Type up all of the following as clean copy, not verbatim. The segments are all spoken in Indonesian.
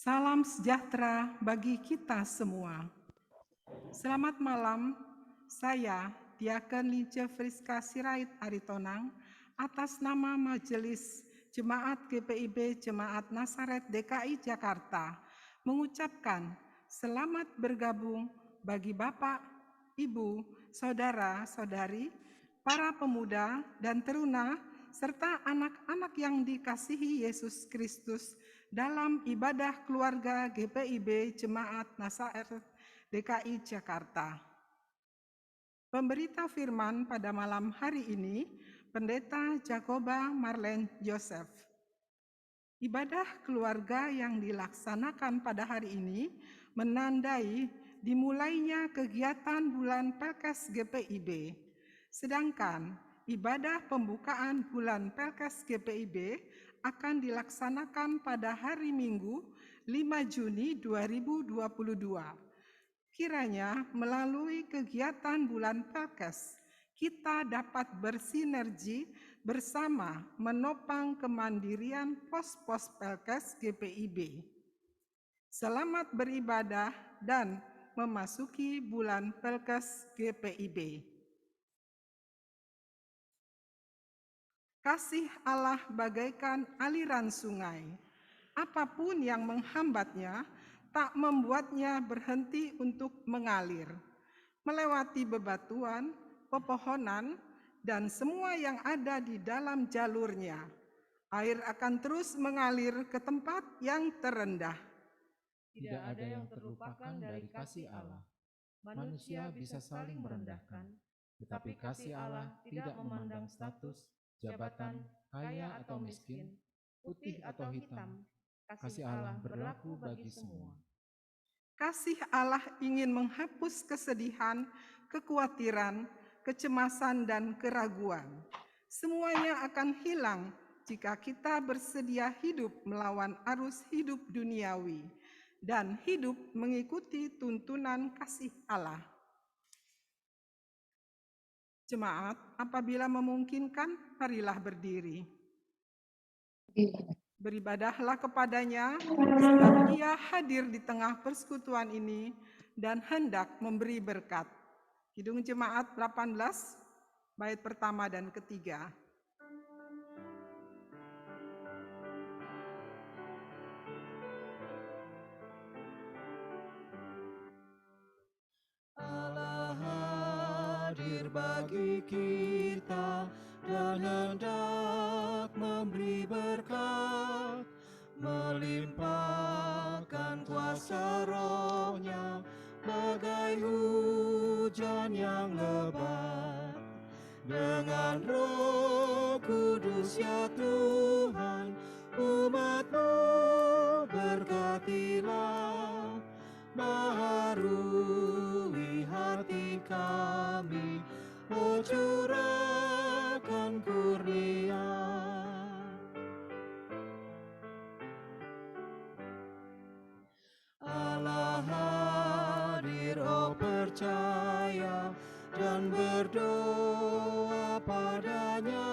Salam sejahtera bagi kita semua. Selamat malam, saya Diaken Lince Friska Sirait Aritonang atas nama Majelis Jemaat GPIB Jemaat Nasaret DKI Jakarta mengucapkan selamat bergabung bagi Bapak, Ibu, Saudara-saudari, para pemuda dan teruna, serta anak-anak yang dikasihi Yesus Kristus dalam ibadah keluarga GPIB Jemaat Nasaret DKI Jakarta. Pemberita firman pada malam hari ini, Pendeta Jacoba Marlen Joseph. Ibadah keluarga yang dilaksanakan pada hari ini menandai dimulainya kegiatan bulan Pelkes GPIB. Sedangkan ibadah pembukaan bulan Pelkes GPIB akan dilaksanakan pada hari Minggu 5 Juni 2022. Kiranya melalui kegiatan bulan Pelkes, kita dapat bersinergi bersama menopang kemandirian pos-pos Pelkes GPIB. Selamat beribadah dan memasuki bulan Pelkes GPIB. Kasih Allah bagaikan aliran sungai. Apapun yang menghambatnya, tak membuatnya berhenti untuk mengalir, melewati bebatuan, pepohonan, dan semua yang ada di dalam jalurnya. Air akan terus mengalir ke tempat yang terendah. Tidak ada yang terlupakan dari kasih Allah. Manusia bisa saling merendahkan, tetapi kasih Allah tidak memandang status, jabatan, kaya atau miskin, putih atau hitam. Kasih Allah berlaku bagi semua. Kasih Allah ingin menghapus kesedihan, kekhawatiran, kecemasan, dan keraguan. Semuanya akan hilang jika kita bersedia hidup melawan arus hidup duniawi dan hidup mengikuti tuntunan kasih Allah. Jemaat, apabila memungkinkan, marilah berdiri. Beribadahlah kepadanya, sebab ia hadir di tengah persekutuan ini dan hendak memberi berkat. Kidung Jemaat 18, bait pertama dan ketiga. Allah hadir bagi kita dan hendak memberi berkat, melimpahkan kuasa Roh-Nya bagai hujan yang lebat. Dengan Roh Kudus ya Tuhan, umat-Mu berkatilah, baharui hati kami, oh curahkan kurnia. Allah hadir, oh percaya dan berdoa padanya,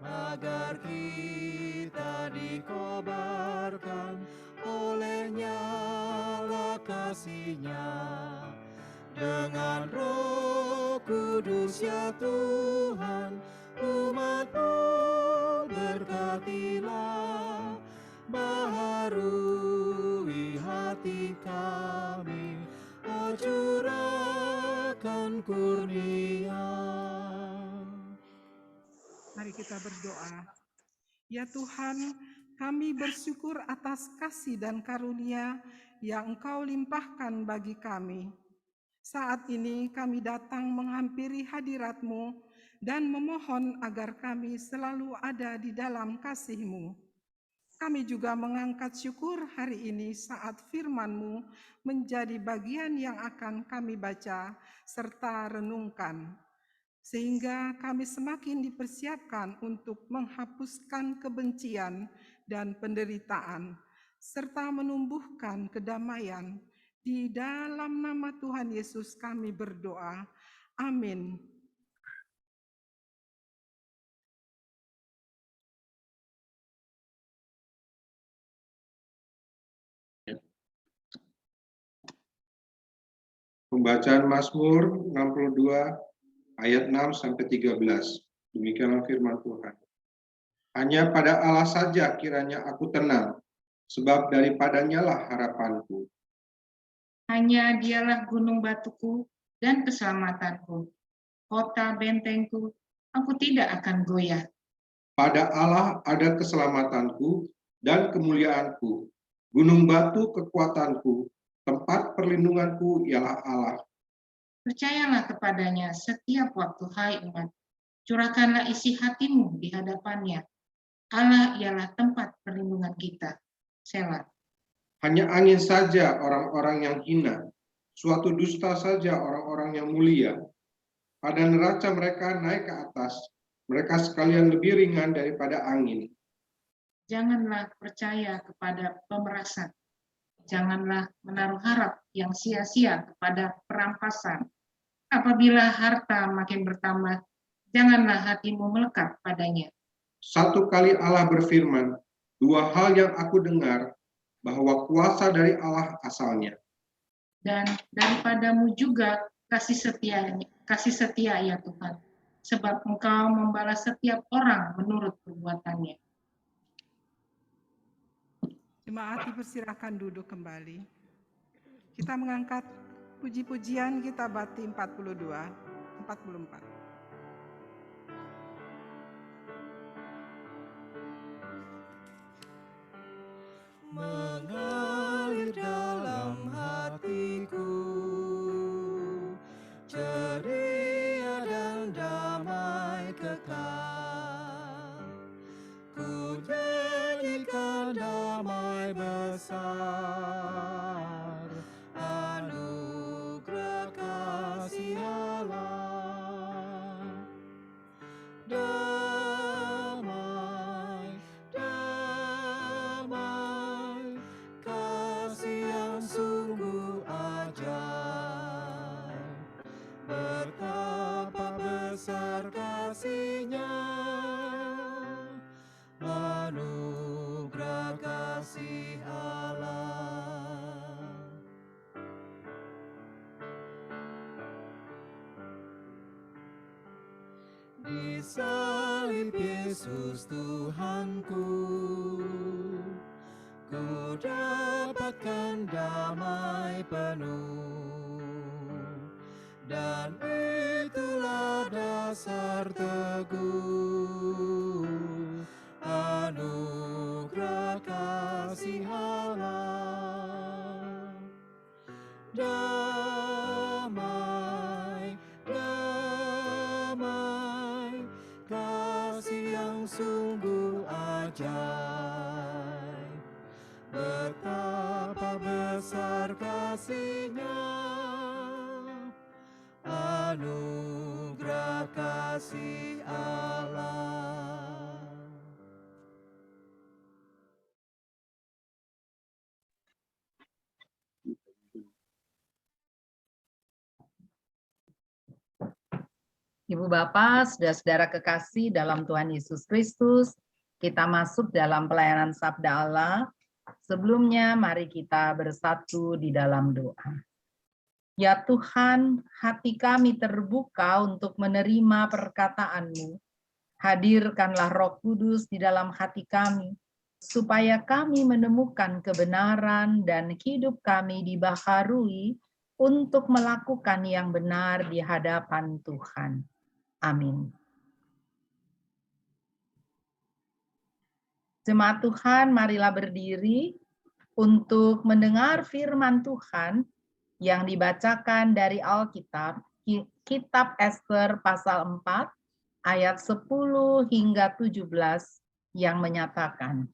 agar kita dikobarkan oleh nyala kasih-Nya. Dengan Roh Kudus ya Tuhan, umat-Mu berkatilah, baharui hati kami, oh curahkan kurnia. Mari kita berdoa. Ya Tuhan, kami bersyukur atas kasih dan karunia yang Engkau limpahkan bagi kami. Saat ini kami datang menghampiri hadirat-Mu dan memohon agar kami selalu ada di dalam kasih-Mu. Kami juga mengangkat syukur hari ini saat firman-Mu menjadi bagian yang akan kami baca serta renungkan, sehingga kami semakin dipersiapkan untuk menghapuskan kebencian dan penderitaan, serta menumbuhkan kedamaian. Di dalam nama Tuhan Yesus kami berdoa. Amin. Pembacaan Mazmur 62 ayat 6 sampai 13. Demikianlah firman Tuhan. Hanya pada Allah saja kiranya aku tenang, sebab daripadanya lah harapanku. Hanya dialah gunung batuku dan keselamatanku, kota bentengku, aku tidak akan goyah. Pada Allah ada keselamatanku dan kemuliaanku, gunung batu kekuatanku, tempat perlindunganku ialah Allah. Percayalah kepadanya setiap waktu, hai umat. Curahkanlah isi hatimu di hadapannya. Allah ialah tempat perlindungan kita. Selah. Hanya angin saja orang-orang yang hina, suatu dusta saja orang-orang yang mulia. Pada neraca mereka naik ke atas, mereka sekalian lebih ringan daripada angin. Janganlah percaya kepada pemerasan. Janganlah menaruh harap yang sia-sia kepada perampasan. Apabila harta makin bertambah, janganlah hatimu melekat padanya. Satu kali Allah berfirman, dua hal yang aku dengar, bahwa kuasa dari Allah asalnya. Dan daripadamu juga kasih setia ya Tuhan, sebab Engkau membalas setiap orang menurut perbuatannya. Jemaat dipersilahkan duduk kembali. Kita mengangkat puji-pujian kita bati 44. Mengalir dalam hatiku, ceria dan damai kekal. Ku nyanyikan damai besar, anugerah kasih Allah. Damai, damai, kasih yang sungguh ajaib. Betapa besar kasih-Nya, anugerah kasih Allah. Di salib Yesus Tuhanku, ku dapatkan damai penuh, dan itulah dasar teguh, anugerah kasih Allah. Damai, damai, kasih yang sungguh ajaib. Betapa besar kasih-Nya, anugerah kasih Allah. Ibu Bapak, saudara-saudara kekasih dalam Tuhan Yesus Kristus, kita masuk dalam pelayanan Sabda Allah. Sebelumnya, mari kita bersatu di dalam doa. Ya Tuhan, hati kami terbuka untuk menerima perkataan-Mu. Hadirkanlah Roh Kudus di dalam hati kami, supaya kami menemukan kebenaran dan hidup kami dibaharui untuk melakukan yang benar di hadapan Tuhan. Amin. Jemaat Tuhan, marilah berdiri untuk mendengar firman Tuhan yang dibacakan dari Alkitab, Kitab Ester pasal 4, ayat 10 hingga 17 yang menyatakan.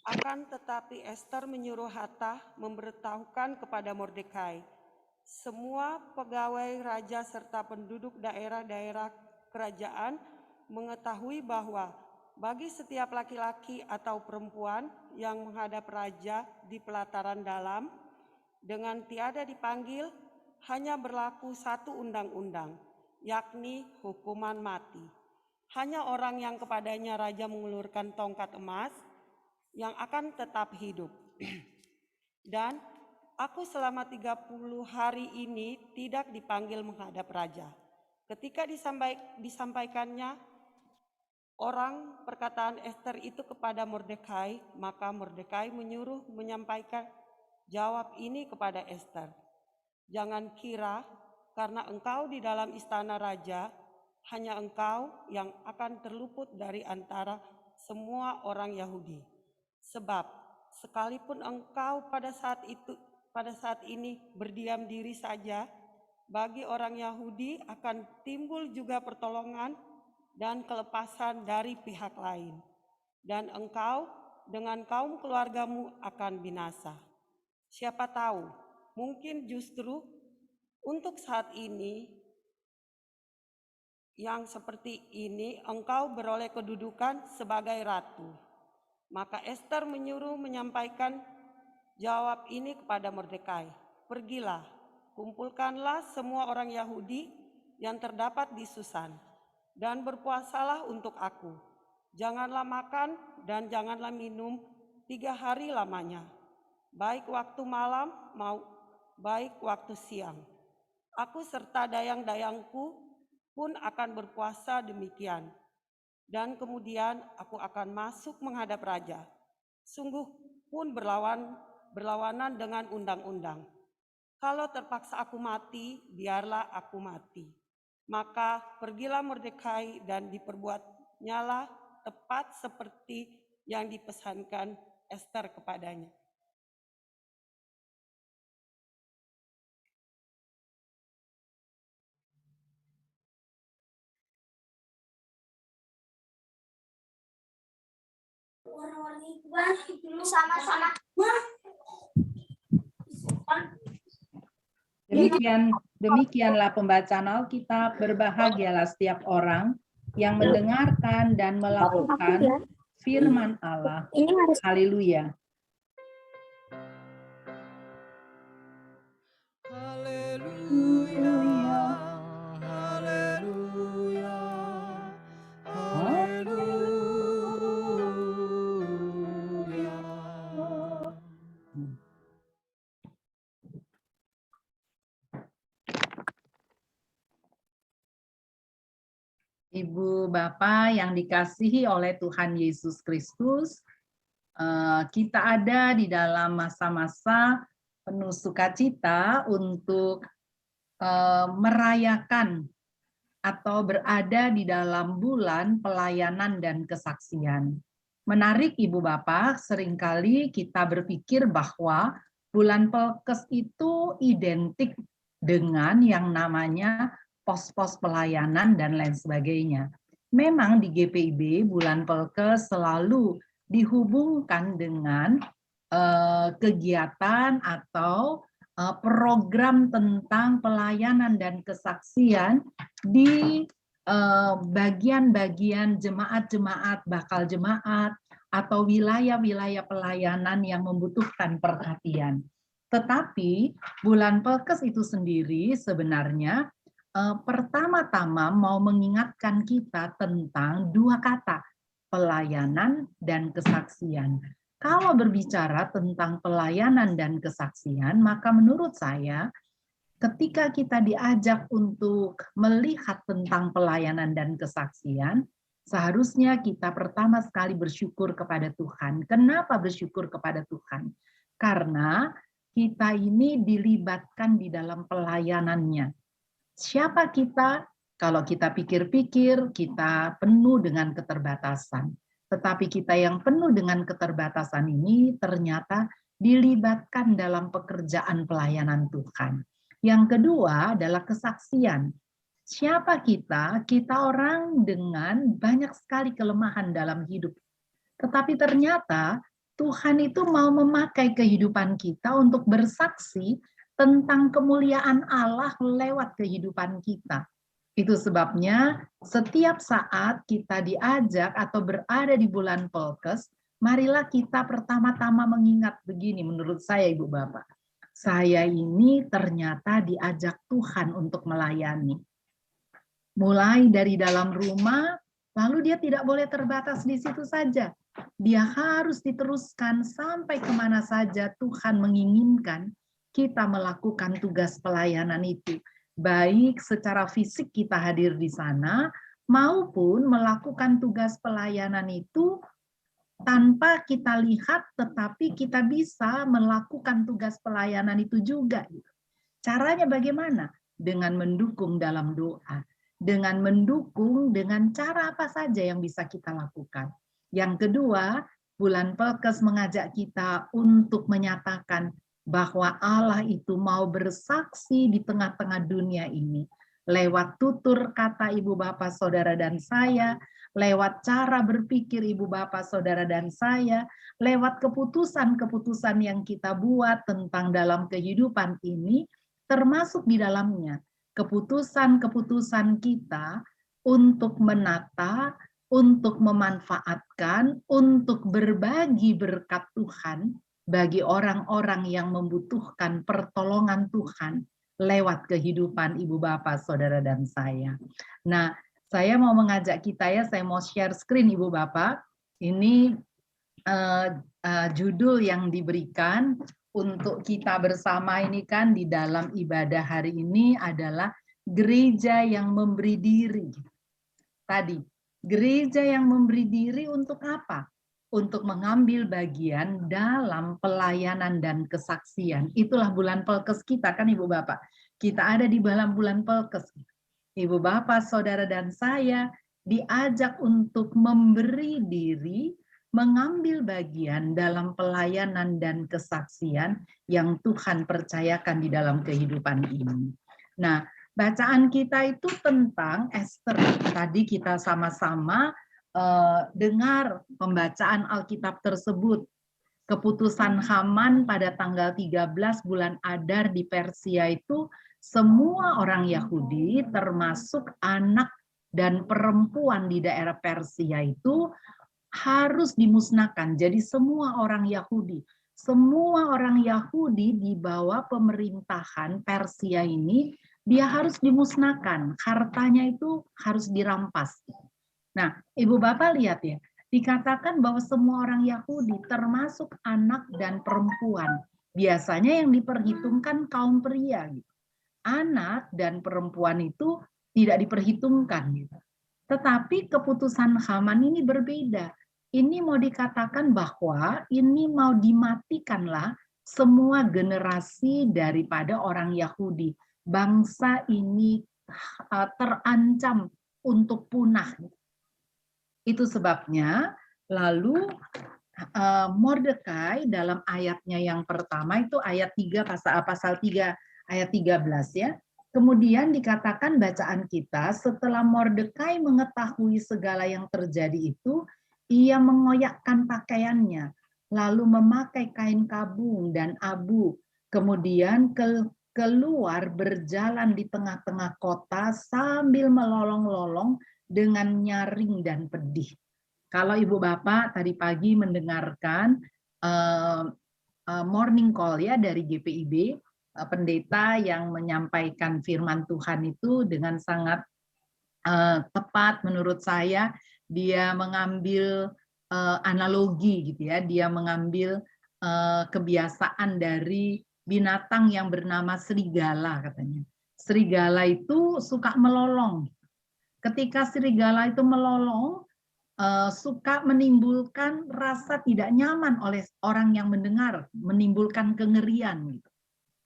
Akan tetapi Ester menyuruh Hathach memberitahukan kepada Mordekai, semua pegawai raja serta penduduk daerah-daerah kerajaan mengetahui bahwa bagi setiap laki-laki atau perempuan yang menghadap raja di pelataran dalam, dengan tiada dipanggil, hanya berlaku satu undang-undang, yakni hukuman mati. Hanya orang yang kepadanya raja mengulurkan tongkat emas yang akan tetap hidup. Dan Aku selama 30 hari ini tidak dipanggil menghadap raja. Ketika disampaikannya orang perkataan Ester itu kepada Mordekai, maka Mordekai menyuruh menyampaikan jawab ini kepada Ester. Jangan kira karena engkau di dalam istana raja, hanya engkau yang akan terluput dari antara semua orang Yahudi. Sebab sekalipun engkau pada saat ini berdiam diri saja, bagi orang Yahudi akan timbul juga pertolongan dan kelepasan dari pihak lain. Dan engkau dengan kaum keluargamu akan binasa. Siapa tahu, mungkin justru untuk saat ini yang seperti ini engkau beroleh kedudukan sebagai ratu. Maka Ester menyuruh menyampaikan jawab ini kepada Mordekai. Pergilah, kumpulkanlah semua orang Yahudi yang terdapat di Susan, dan berpuasalah untuk aku. Janganlah makan dan janganlah minum 3 hari lamanya, baik waktu malam baik waktu siang. Aku serta dayang-dayangku pun akan berpuasa demikian. Dan kemudian aku akan masuk menghadap raja. Sungguh pun berlawanan dengan undang-undang. Kalau terpaksa aku mati, biarlah aku mati. Maka pergilah Mordekai dan diperbuatnyalah tepat seperti yang dipesankan Ester kepadanya. Sama-sama. Demikianlah pembacaan Alkitab. Berbahagialah setiap orang yang mendengarkan dan melakukan firman Allah. Haleluya. Haleluya, haleluya, haleluya. Ibu Bapak yang dikasihi oleh Tuhan Yesus Kristus, kita ada di dalam masa-masa penuh sukacita untuk merayakan atau berada di dalam bulan pelayanan dan kesaksian. Menarik Ibu Bapak, seringkali kita berpikir bahwa bulan Pelkes itu identik dengan yang namanya pos-pos pelayanan dan lain sebagainya. Memang di GPIB bulan Pelkes selalu dihubungkan dengan kegiatan atau program tentang pelayanan dan kesaksian di bagian-bagian jemaat-jemaat, bakal jemaat, atau wilayah-wilayah pelayanan yang membutuhkan perhatian. Tetapi bulan Pelkes itu sendiri sebenarnya pertama-tama mau mengingatkan kita tentang 2 kata, pelayanan dan kesaksian. Kalau berbicara tentang pelayanan dan kesaksian, maka menurut saya ketika kita diajak untuk melihat tentang pelayanan dan kesaksian, seharusnya kita pertama sekali bersyukur kepada Tuhan. Kenapa bersyukur kepada Tuhan? Karena kita ini dilibatkan di dalam pelayanannya. Siapa kita? Kalau kita pikir-pikir, kita penuh dengan keterbatasan. Tetapi kita yang penuh dengan keterbatasan ini ternyata dilibatkan dalam pekerjaan pelayanan Tuhan. Yang kedua adalah kesaksian. Siapa kita? Kita orang dengan banyak sekali kelemahan dalam hidup. Tetapi ternyata Tuhan itu mau memakai kehidupan kita untuk bersaksi tentang kemuliaan Allah lewat kehidupan kita. Itu sebabnya setiap saat kita diajak atau berada di bulan Pelkes, marilah kita pertama-tama mengingat begini menurut saya Ibu Bapak. Saya ini ternyata diajak Tuhan untuk melayani. Mulai dari dalam rumah, lalu dia tidak boleh terbatas di situ saja. Dia harus diteruskan sampai kemana saja Tuhan menginginkan kita melakukan tugas pelayanan itu, baik secara fisik kita hadir di sana, maupun melakukan tugas pelayanan itu tanpa kita lihat, tetapi kita bisa melakukan tugas pelayanan itu juga. Caranya bagaimana? Dengan mendukung dalam doa, dengan mendukung dengan cara apa saja yang bisa kita lakukan. Yang kedua, bulan Pelkes mengajak kita untuk menyatakan bahwa Allah itu mau bersaksi di tengah-tengah dunia ini. Lewat tutur kata ibu bapak saudara dan saya, lewat cara berpikir ibu bapak saudara dan saya, lewat keputusan-keputusan yang kita buat tentang dalam kehidupan ini, termasuk di dalamnya keputusan-keputusan kita untuk menata, untuk memanfaatkan, untuk berbagi berkat Tuhan bagi orang-orang yang membutuhkan pertolongan Tuhan lewat kehidupan ibu bapak, saudara dan saya. Nah, saya mau mengajak kita ya, saya mau share screen ibu bapak. Ini judul yang diberikan untuk kita bersama ini kan di dalam ibadah hari ini adalah gereja yang memberi diri. Tadi, gereja yang memberi diri untuk apa? Untuk mengambil bagian dalam pelayanan dan kesaksian. Itulah bulan Pelkes kita kan Ibu Bapak. Kita ada di dalam bulan Pelkes. Ibu Bapak, saudara dan saya diajak untuk memberi diri, mengambil bagian dalam pelayanan dan kesaksian yang Tuhan percayakan di dalam kehidupan ini. Nah, bacaan kita itu tentang Ester. Tadi kita sama-sama dengar pembacaan Alkitab tersebut. Keputusan Haman pada tanggal 13 bulan Adar di Persia itu, semua orang Yahudi termasuk anak dan perempuan di daerah Persia itu harus dimusnahkan. Jadi semua orang Yahudi di bawah pemerintahan Persia ini, dia harus dimusnahkan. Hartanya itu harus dirampas. Nah, Ibu Bapak lihat ya, dikatakan bahwa semua orang Yahudi termasuk anak dan perempuan. Biasanya yang diperhitungkan kaum pria. Gitu. Anak dan perempuan itu tidak diperhitungkan. Gitu. Tetapi keputusan Haman ini berbeda. Ini mau dikatakan bahwa ini mau dimatikanlah semua generasi daripada orang Yahudi. Bangsa ini terancam untuk punah. Itu sebabnya lalu Mordekai dalam ayatnya yang pertama itu ayat 3 pasal 3 ayat 13 ya. Kemudian dikatakan bacaan kita, setelah Mordekai mengetahui segala yang terjadi itu, ia mengoyakkan pakaiannya, lalu memakai kain kabung dan abu, kemudian keluar berjalan di tengah-tengah kota sambil melolong-lolong dengan nyaring dan pedih. Kalau Ibu Bapak tadi pagi mendengarkan morning call ya dari GPIB, pendeta yang menyampaikan firman Tuhan itu dengan sangat tepat menurut saya. Dia mengambil analogi gitu ya, dia mengambil kebiasaan dari binatang yang bernama serigala katanya. Serigala itu suka melolong. Ketika serigala itu melolong, suka menimbulkan rasa tidak nyaman oleh orang yang mendengar, menimbulkan kengerian. Gitu.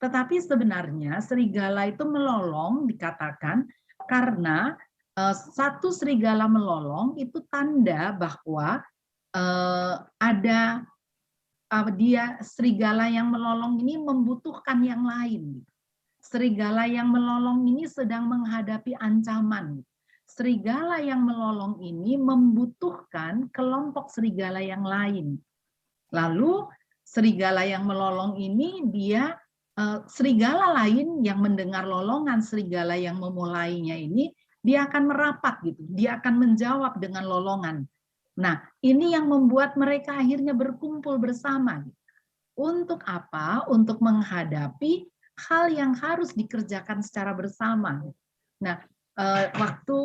Tetapi sebenarnya serigala itu melolong dikatakan karena satu serigala melolong itu tanda bahwa ada serigala yang melolong ini membutuhkan yang lain. Serigala yang melolong ini sedang menghadapi ancaman. Serigala yang melolong ini membutuhkan kelompok serigala yang lain. Lalu serigala yang melolong ini dia serigala lain yang mendengar lolongan serigala yang memulainya ini, dia akan merapat gitu. Dia akan menjawab dengan lolongan. Nah, ini yang membuat mereka akhirnya berkumpul bersama. Untuk apa? Untuk menghadapi hal yang harus dikerjakan secara bersama. Nah, waktu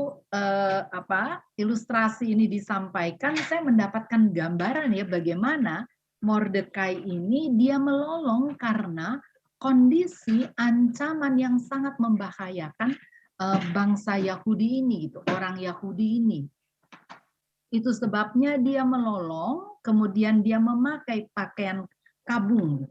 ilustrasi ini disampaikan, saya mendapatkan gambaran ya bagaimana Mordekai ini dia melolong karena kondisi ancaman yang sangat membahayakan bangsa Yahudi ini, gitu, orang Yahudi ini. Itu sebabnya dia melolong, kemudian dia memakai pakaian kabung.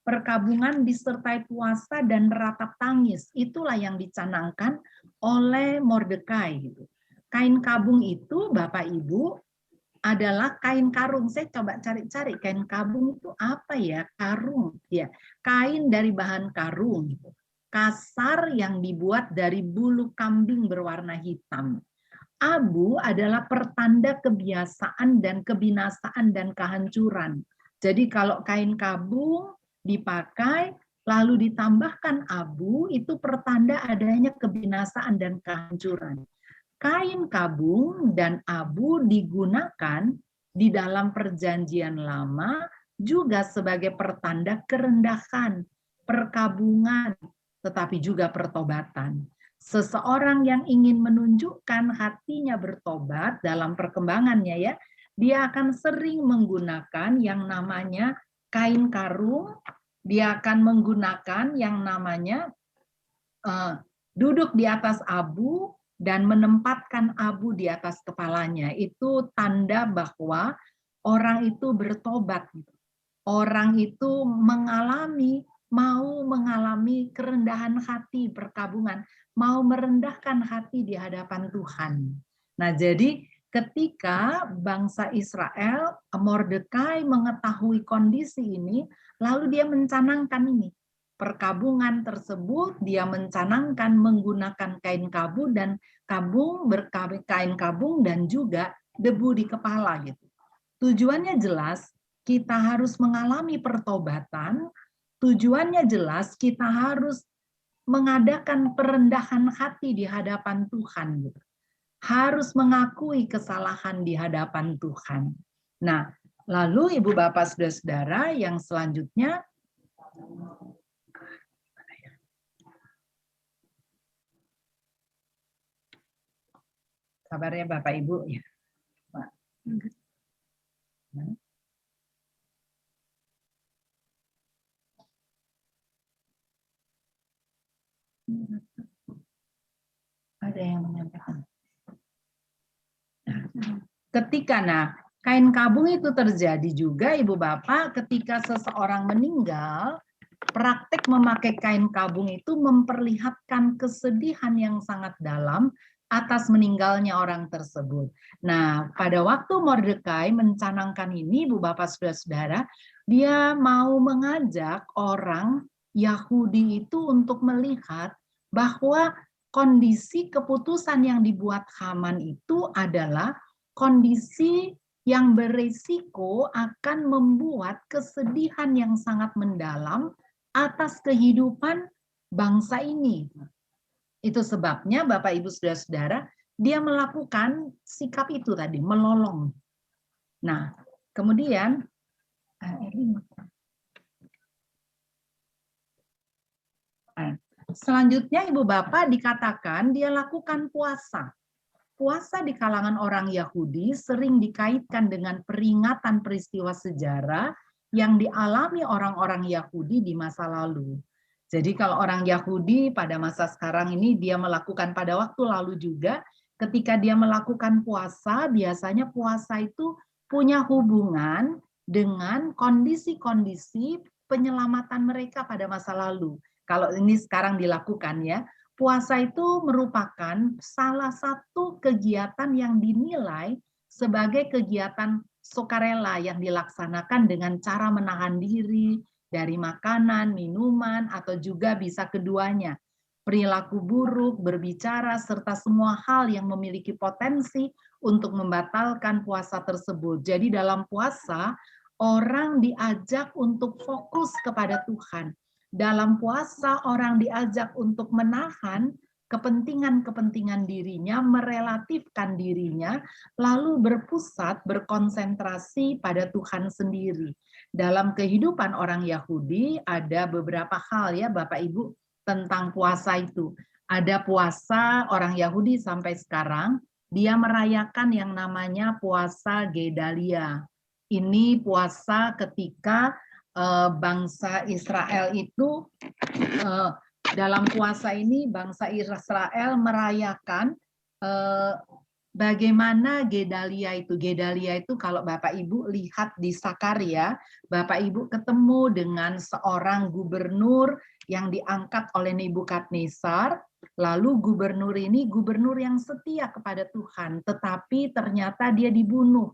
Perkabungan disertai puasa dan ratap tangis, itulah yang dicanangkan oleh Mordekai. Gitu. Kain kabung itu, Bapak Ibu, adalah kain karung. Saya coba cari-cari kain kabung itu apa ya? Karung, ya, kain dari bahan karung, gitu. Kasar yang dibuat dari bulu kambing berwarna hitam. Abu adalah pertanda kebiasaan dan kebinasaan dan kehancuran. Jadi kalau kain kabung dipakai lalu ditambahkan abu, itu pertanda adanya kebinasaan dan kehancuran. Kain kabung dan abu digunakan di dalam perjanjian lama juga sebagai pertanda kerendahan, perkabungan, tetapi juga pertobatan. Seseorang yang ingin menunjukkan hatinya bertobat dalam perkembangannya, ya, dia akan sering menggunakan yang namanya kain karung, dia akan menggunakan yang namanya duduk di atas abu dan menempatkan abu di atas kepalanya. Itu tanda bahwa orang itu bertobat. Orang itu mau mengalami kerendahan hati, perkabungan, mau merendahkan hati di hadapan Tuhan. Nah, jadi ketika bangsa Israel, Mordekai mengetahui kondisi ini, lalu dia mencanangkan ini. Perkabungan tersebut dia mencanangkan menggunakan kain kabung dan kain kabung dan juga debu di kepala, gitu. Tujuannya jelas, kita harus mengalami pertobatan. Tujuannya jelas, kita harus mengadakan perendahan hati di hadapan Tuhan, gitu. Harus mengakui kesalahan di hadapan Tuhan. Nah, lalu Ibu Bapak Saudara-saudara yang selanjutnya, sabar ya Bapak Ibu ya. Ada yang menyampaikan. Ketika kain kabung itu terjadi juga Ibu Bapak ketika seseorang meninggal, praktek memakai kain kabung itu memperlihatkan kesedihan yang sangat dalam atas meninggalnya orang tersebut. Nah, pada waktu Mordekai mencanangkan ini, Ibu Bapak Saudara-saudara, dia mau mengajak orang Yahudi itu untuk melihat bahwa kondisi keputusan yang dibuat Haman itu adalah kondisi yang berisiko akan membuat kesedihan yang sangat mendalam atas kehidupan bangsa ini. Itu sebabnya Bapak Ibu Saudara-saudara, dia melakukan sikap itu tadi, melolong. Nah, kemudian selanjutnya Ibu Bapak dikatakan dia lakukan puasa. Puasa di kalangan orang Yahudi sering dikaitkan dengan peringatan peristiwa sejarah yang dialami orang-orang Yahudi di masa lalu. Jadi kalau orang Yahudi pada masa sekarang ini dia melakukan pada waktu lalu juga, ketika dia melakukan puasa, biasanya puasa itu punya hubungan dengan kondisi-kondisi penyelamatan mereka pada masa lalu. Kalau ini sekarang dilakukan ya, puasa itu merupakan salah satu kegiatan yang dinilai sebagai kegiatan sukarela yang dilaksanakan dengan cara menahan diri dari makanan, minuman, atau juga bisa keduanya. Perilaku buruk, berbicara, serta semua hal yang memiliki potensi untuk membatalkan puasa tersebut. Jadi dalam puasa, orang diajak untuk fokus kepada Tuhan. Dalam puasa, orang diajak untuk menahan kepentingan-kepentingan dirinya, merelatifkan dirinya, lalu berpusat, berkonsentrasi pada Tuhan sendiri. Dalam kehidupan orang Yahudi ada beberapa hal ya Bapak Ibu tentang puasa itu. Ada puasa orang Yahudi sampai sekarang, dia merayakan yang namanya puasa Gedalia. Ini puasa ketika bangsa Israel itu dalam puasa ini bangsa Israel merayakan bagaimana Gedalia itu. Gedalia itu kalau Bapak Ibu lihat di Sakaria, Bapak Ibu ketemu dengan seorang gubernur yang diangkat oleh Nebukadnezar. Lalu gubernur ini gubernur yang setia kepada Tuhan, tetapi ternyata dia dibunuh.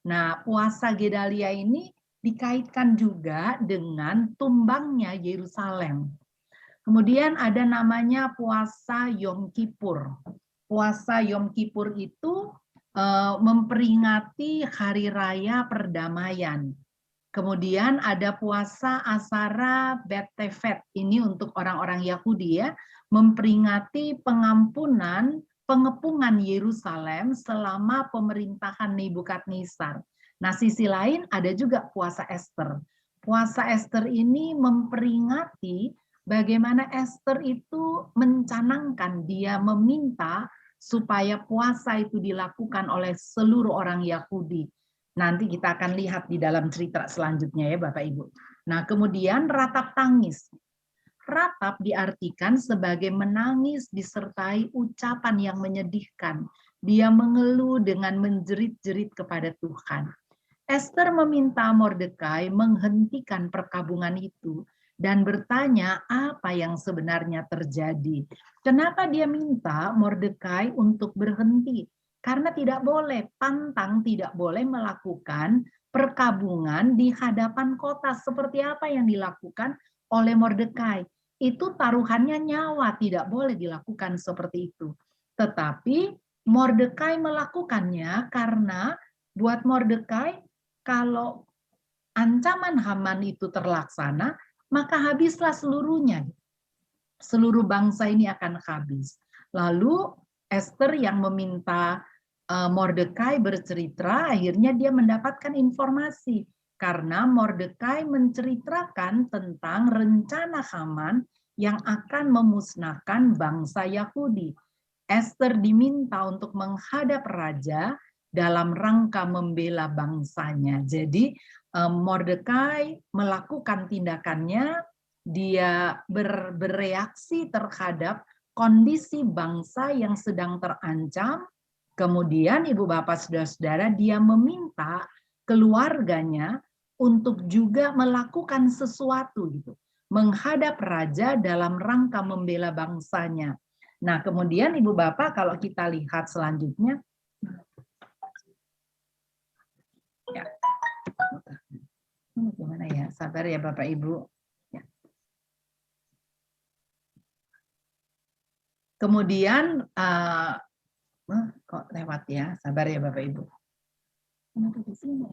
Nah, puasa Gedalia ini dikaitkan juga dengan tumbangnya Yerusalem. Kemudian ada namanya puasa Yom Kippur. Puasa Yom Kippur itu memperingati hari raya perdamaian. Kemudian ada puasa Asara Bet-Tevet. Ini untuk orang-orang Yahudi ya, memperingati pengampunan, pengepungan Yerusalem selama pemerintahan Nebukadnezar. Nah, sisi lain ada juga puasa Ester. Puasa Ester ini memperingati bagaimana Ester itu mencanangkan, dia meminta supaya puasa itu dilakukan oleh seluruh orang Yahudi. Nanti kita akan lihat di dalam cerita selanjutnya ya Bapak Ibu. Nah, kemudian ratap tangis. Ratap diartikan sebagai menangis disertai ucapan yang menyedihkan. Dia mengeluh dengan menjerit-jerit kepada Tuhan. Ester meminta Mordekai menghentikan perkabungan itu dan bertanya apa yang sebenarnya terjadi. Kenapa dia minta Mordekai untuk berhenti? Karena tidak boleh, pantang tidak boleh melakukan perkabungan di hadapan kota seperti apa yang dilakukan oleh Mordekai. Itu taruhannya nyawa, tidak boleh dilakukan seperti itu. Tetapi Mordekai melakukannya karena buat Mordekai kalau ancaman Haman itu terlaksana, maka habislah seluruhnya. Seluruh bangsa ini akan habis. Lalu Ester yang meminta Mordekai bercerita, akhirnya dia mendapatkan informasi. Karena Mordekai menceritakan tentang rencana Haman yang akan memusnahkan bangsa Yahudi. Ester diminta untuk menghadap raja dalam rangka membela bangsanya. Jadi Mordekai melakukan tindakannya, dia bereaksi terhadap kondisi bangsa yang sedang terancam. Kemudian Ibu Bapak Saudara-saudara, dia meminta keluarganya untuk juga melakukan sesuatu gitu, menghadap raja dalam rangka membela bangsanya. Nah, kemudian Ibu Bapak kalau kita lihat selanjutnya, ya. Gimana ya? Sabar ya Bapak Ibu. Ya. Kemudian kok lewat ya? Sabar ya Bapak Ibu. Kenapa di sini?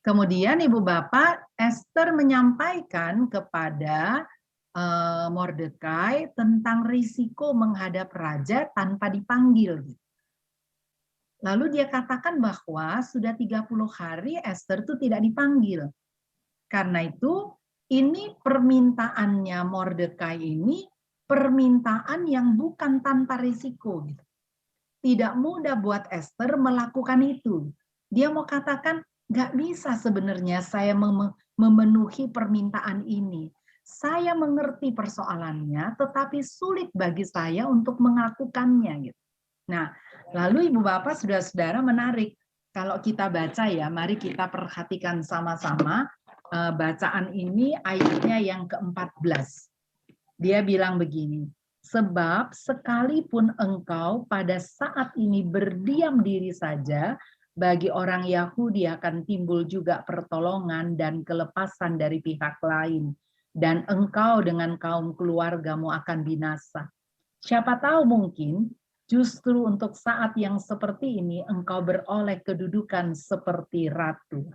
Kemudian Ibu Bapak, Ester menyampaikan kepada Mordekai tentang risiko menghadap raja tanpa dipanggil. Lalu dia katakan bahwa sudah 30 hari Ester itu tidak dipanggil. Karena itu ini permintaannya Mordekai ini permintaan yang bukan tanpa risiko. Tidak mudah buat Ester melakukan itu. Dia mau katakan, nggak bisa sebenarnya saya memenuhi permintaan ini. Saya mengerti persoalannya, tetapi sulit bagi saya untuk melakukannya. Nah, lalu Ibu Bapak, Saudara-saudara menarik. Kalau kita baca ya, mari kita perhatikan sama-sama bacaan ini ayatnya yang ke-14. Dia bilang begini, sebab sekalipun engkau pada saat ini berdiam diri saja, bagi orang Yahudi akan timbul juga pertolongan dan kelepasan dari pihak lain. Dan engkau dengan kaum keluargamu akan binasa. Siapa tahu mungkin justru untuk saat yang seperti ini engkau beroleh kedudukan seperti ratu.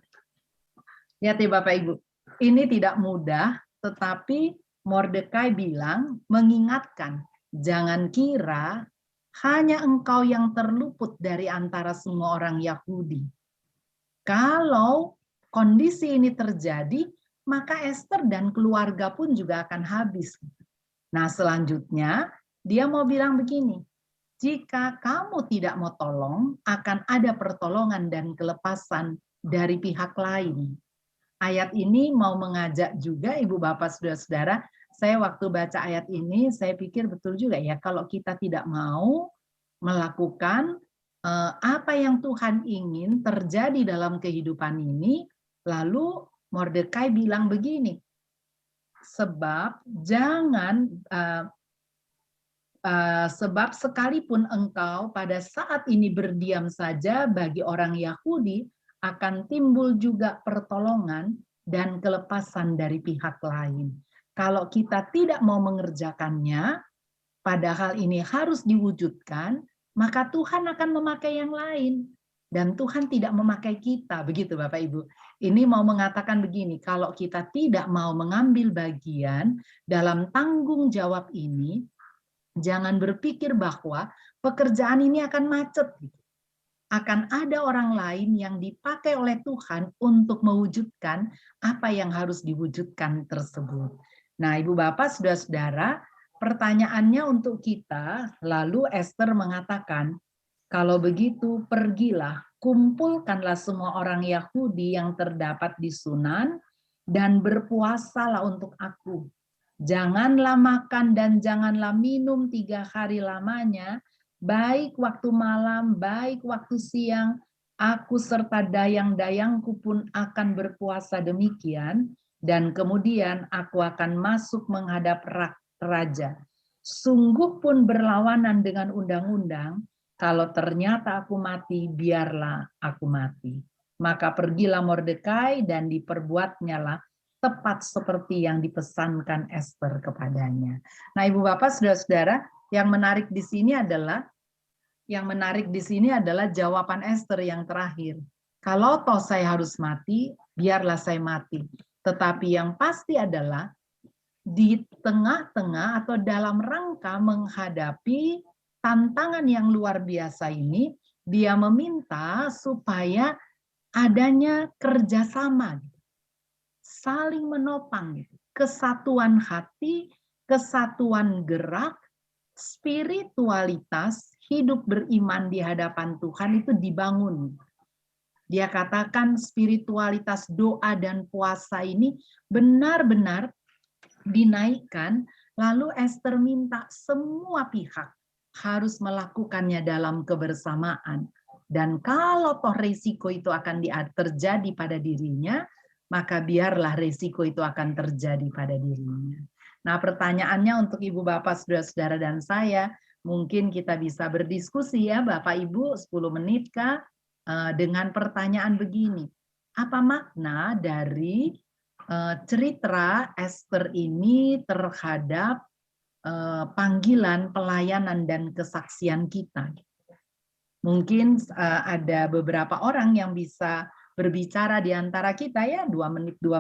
Lihat ya Bapak Ibu, ini tidak mudah, tetapi Mordekai bilang, mengingatkan, jangan kira hanya engkau yang terluput dari antara semua orang Yahudi. Kalau kondisi ini terjadi, maka Ester dan keluarga pun juga akan habis. Nah, selanjutnya Dia mau bilang begini, jika kamu tidak mau tolong, akan ada pertolongan dan kelepasan dari pihak lain. Ayat ini mau mengajak juga Ibu Bapak Saudara-saudara, saya waktu baca ayat ini, saya pikir betul juga ya, kalau kita tidak mau melakukan apa yang Tuhan ingin terjadi dalam kehidupan ini, lalu Mordekai bilang begini, sebab sebab sekalipun engkau pada saat ini berdiam saja, bagi orang Yahudi akan timbul juga pertolongan dan kelepasan dari pihak lain. Kalau kita tidak mau mengerjakannya, padahal ini harus diwujudkan, maka Tuhan akan memakai yang lain. Dan Tuhan tidak memakai kita, begitu Bapak Ibu. Ini mau mengatakan begini, kalau kita tidak mau mengambil bagian dalam tanggung jawab ini, jangan berpikir bahwa pekerjaan ini akan macet. Akan ada orang lain yang dipakai oleh Tuhan untuk mewujudkan apa yang harus diwujudkan tersebut. Nah, Ibu Bapak, Saudara-saudara, pertanyaannya untuk kita, lalu Esther mengatakan, kalau begitu pergilah, kumpulkanlah semua orang Yahudi yang terdapat di Sunan, dan berpuasalah untuk aku. Janganlah makan dan janganlah minum 3 hari lamanya, baik waktu malam, baik waktu siang, aku serta dayang-dayangku pun akan berpuasa demikian, dan kemudian aku akan masuk menghadap raja. Sungguh pun berlawanan dengan undang-undang, kalau ternyata aku mati, biarlah aku mati. Maka pergilah Mordekai dan diperbuatnyalah tepat seperti yang dipesankan Esther kepadanya. Nah, Ibu Bapak, Saudara-saudara, yang menarik di sini adalah jawaban Esther yang terakhir. Kalau toh saya harus mati, biarlah saya mati. Tetapi yang pasti adalah di tengah-tengah atau dalam rangka menghadapi tantangan yang luar biasa ini, dia meminta supaya adanya kerjasama, saling menopang, kesatuan hati, kesatuan gerak, spiritualitas, hidup beriman di hadapan Tuhan itu dibangun. Dia katakan spiritualitas doa dan puasa ini benar-benar dinaikkan, lalu Esther minta semua pihak harus melakukannya dalam kebersamaan. Dan kalau toh risiko itu akan terjadi pada dirinya, maka biarlah risiko itu akan terjadi pada dirinya. Nah, pertanyaannya untuk Ibu Bapak, Saudara-saudara dan saya, mungkin kita bisa berdiskusi ya Bapak Ibu 10 menit kah, dengan pertanyaan begini. Apa makna dari cerita Esther ini terhadap panggilan, pelayanan, dan kesaksian kita? Mungkin ada beberapa orang yang bisa berbicara di antara kita ya, 2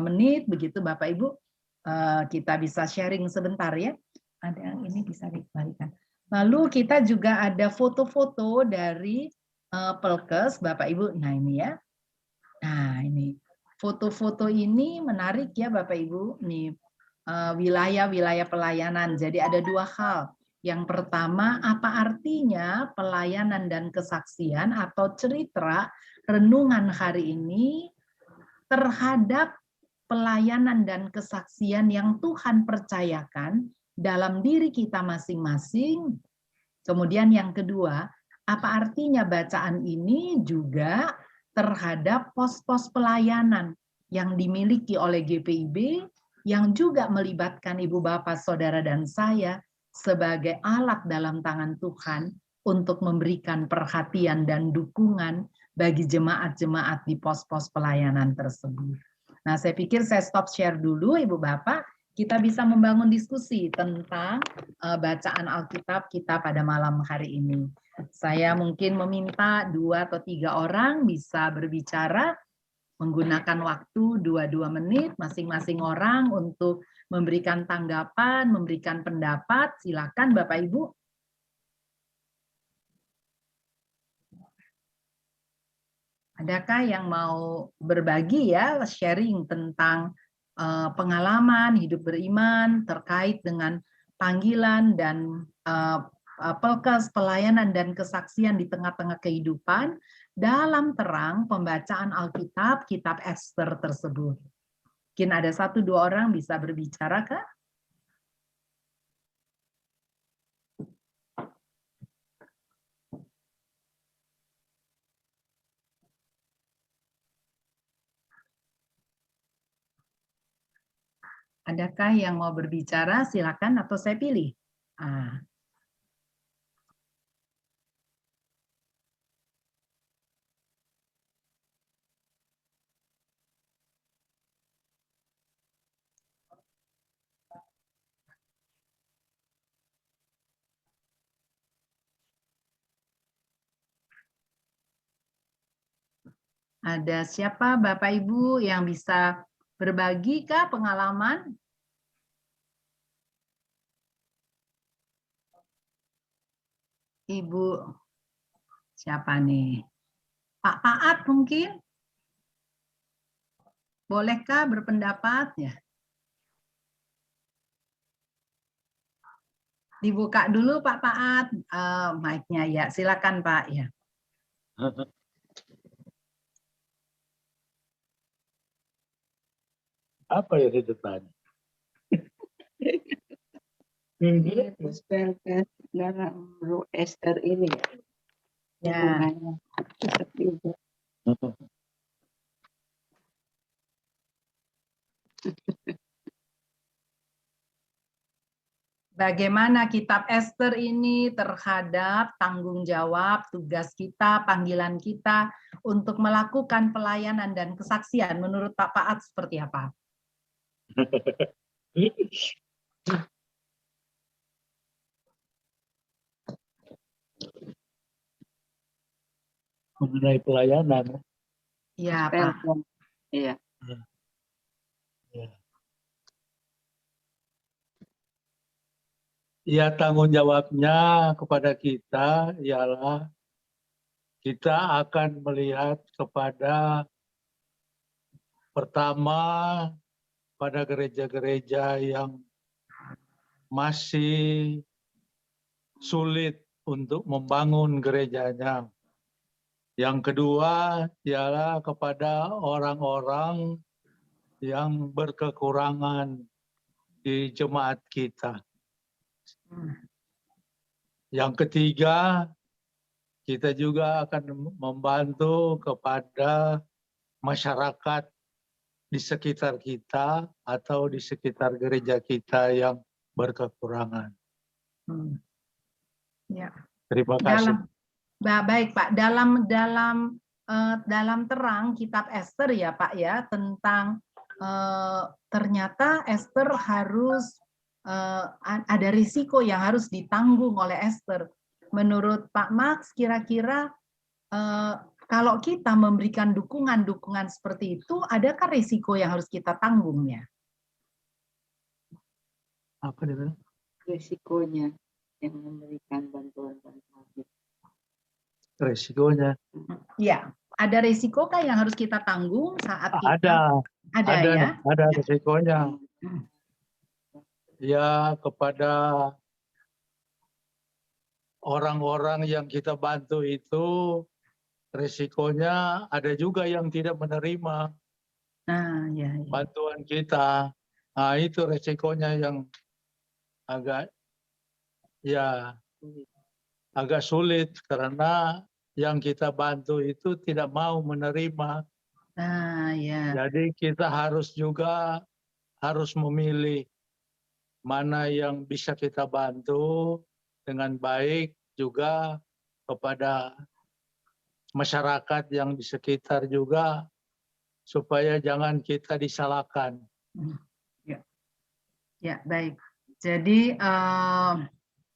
menit begitu Bapak Ibu. Kita bisa sharing sebentar ya. Ada yang ini bisa dikembalikan. Lalu kita juga ada foto-foto dari Pelkes Bapak Ibu. Nah ini ya. Nah ini foto-foto ini menarik ya Bapak Ibu. Nih wilayah-wilayah pelayanan. Jadi ada 2 hal. Yang pertama, apa artinya pelayanan dan kesaksian atau cerita renungan hari ini terhadap pelayanan dan kesaksian yang Tuhan percayakan dalam diri kita masing-masing. Kemudian yang kedua, apa artinya bacaan ini juga terhadap pos-pos pelayanan yang dimiliki oleh GPIB yang juga melibatkan Ibu Bapak, Saudara, dan saya sebagai alat dalam tangan Tuhan untuk memberikan perhatian dan dukungan bagi jemaat-jemaat di pos-pos pelayanan tersebut. Nah, saya pikir saya stop share dulu, Ibu Bapak. Kita bisa membangun diskusi tentang bacaan Alkitab kita pada malam hari ini. Saya mungkin meminta 2 atau 3 orang bisa berbicara menggunakan waktu 2 menit masing-masing orang untuk memberikan tanggapan, memberikan pendapat. Silakan Bapak Ibu. Adakah yang mau berbagi ya, sharing tentang pengalaman hidup beriman terkait dengan panggilan dan pelkas pelayanan dan kesaksian di tengah-tengah kehidupan dalam terang pembacaan Alkitab, kitab Ester tersebut. Mungkin ada 1-2 orang bisa berbicara, Kak? Adakah yang mau berbicara? Silakan atau saya pilih. Ada siapa Bapak Ibu yang bisa berbagi kah pengalaman? Ibu siapa nih? Pak Paat mungkin? Bolehkah berpendapat ya? Dibuka dulu Pak Paat mic-nya ya. Silakan Pak ya. Apa ya di depan? Dalam Roh Ester ini Ya. Bagaimana kitab Ester ini terhadap tanggung jawab, tugas kita, panggilan kita untuk melakukan pelayanan dan kesaksian menurut Pak Paat seperti apa? Mengenai pelayanan. Iya, Pak. Iya. Ya, tanggung jawabnya kepada kita ialah kita akan melihat kepada pertama pada gereja-gereja yang masih sulit untuk membangun gerejanya. Yang kedua ialah kepada orang-orang yang berkekurangan di jemaat kita. Yang ketiga, kita juga akan membantu kepada masyarakat di sekitar kita atau di sekitar gereja kita yang berkekurangan. Ya. Terima kasih. Baik Pak, dalam terang kitab Ester ya Pak ya, tentang ternyata Ester harus ada risiko yang harus ditanggung oleh Ester. Menurut Pak Max, kira-kira kalau kita memberikan dukungan seperti itu, adakah risiko yang harus kita tanggungnya? Apa dia? Risikonya yang memberikan bantuan-bantuan. Risikonya. Ya, ada risikokah yang harus kita tanggung saat kita? Ada ya? Ada risikonya. Ya, kepada orang-orang yang kita bantu itu risikonya ada juga yang tidak menerima bantuan kita. Nah, itu risikonya yang agak sulit karena yang kita bantu itu tidak mau menerima. Jadi kita harus memilih mana yang bisa kita bantu dengan baik juga kepada masyarakat yang di sekitar juga supaya jangan kita disalahkan. Ya, baik. Jadi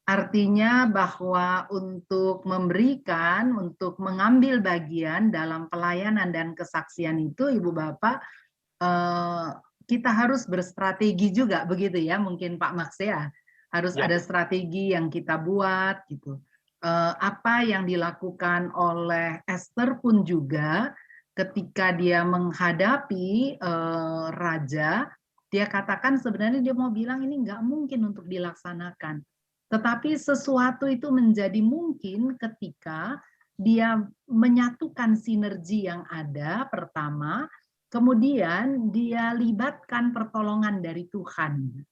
artinya bahwa untuk memberikan, untuk mengambil bagian dalam pelayanan dan kesaksian itu, Ibu Bapak, kita harus berstrategi juga, begitu ya? Mungkin Pak Max ya, harus ada strategi yang kita buat gitu. Apa yang dilakukan oleh Ester pun juga ketika dia menghadapi raja, Dia katakan sebenarnya dia mau bilang ini nggak mungkin untuk dilaksanakan. Tetapi sesuatu itu menjadi mungkin ketika dia menyatukan sinergi yang ada pertama, kemudian dia libatkan pertolongan dari Tuhan.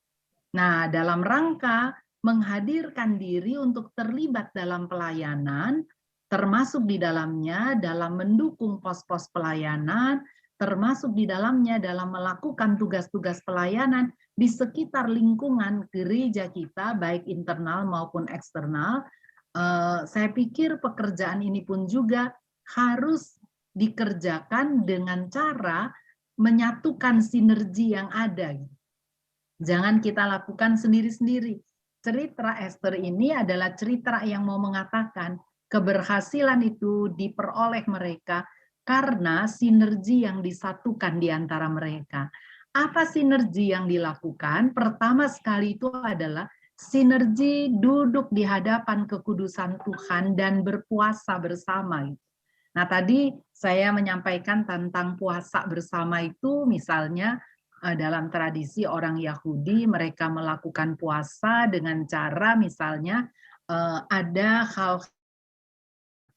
Nah, dalam rangka menghadirkan diri untuk terlibat dalam pelayanan, termasuk di dalamnya dalam mendukung pos-pos pelayanan, termasuk di dalamnya dalam melakukan tugas-tugas pelayanan di sekitar lingkungan gereja kita, baik internal maupun eksternal. Saya pikir pekerjaan ini pun juga harus dikerjakan dengan cara menyatukan sinergi yang ada. Jangan kita lakukan sendiri-sendiri. Cerita Esther ini adalah cerita yang mau mengatakan keberhasilan itu diperoleh mereka karena sinergi yang disatukan di antara mereka. Apa sinergi yang dilakukan? Pertama sekali itu adalah sinergi duduk di hadapan kekudusan Tuhan dan berpuasa bersama. Nah, tadi saya menyampaikan tentang puasa bersama itu, misalnya dalam tradisi orang Yahudi, mereka melakukan puasa dengan cara misalnya ada hal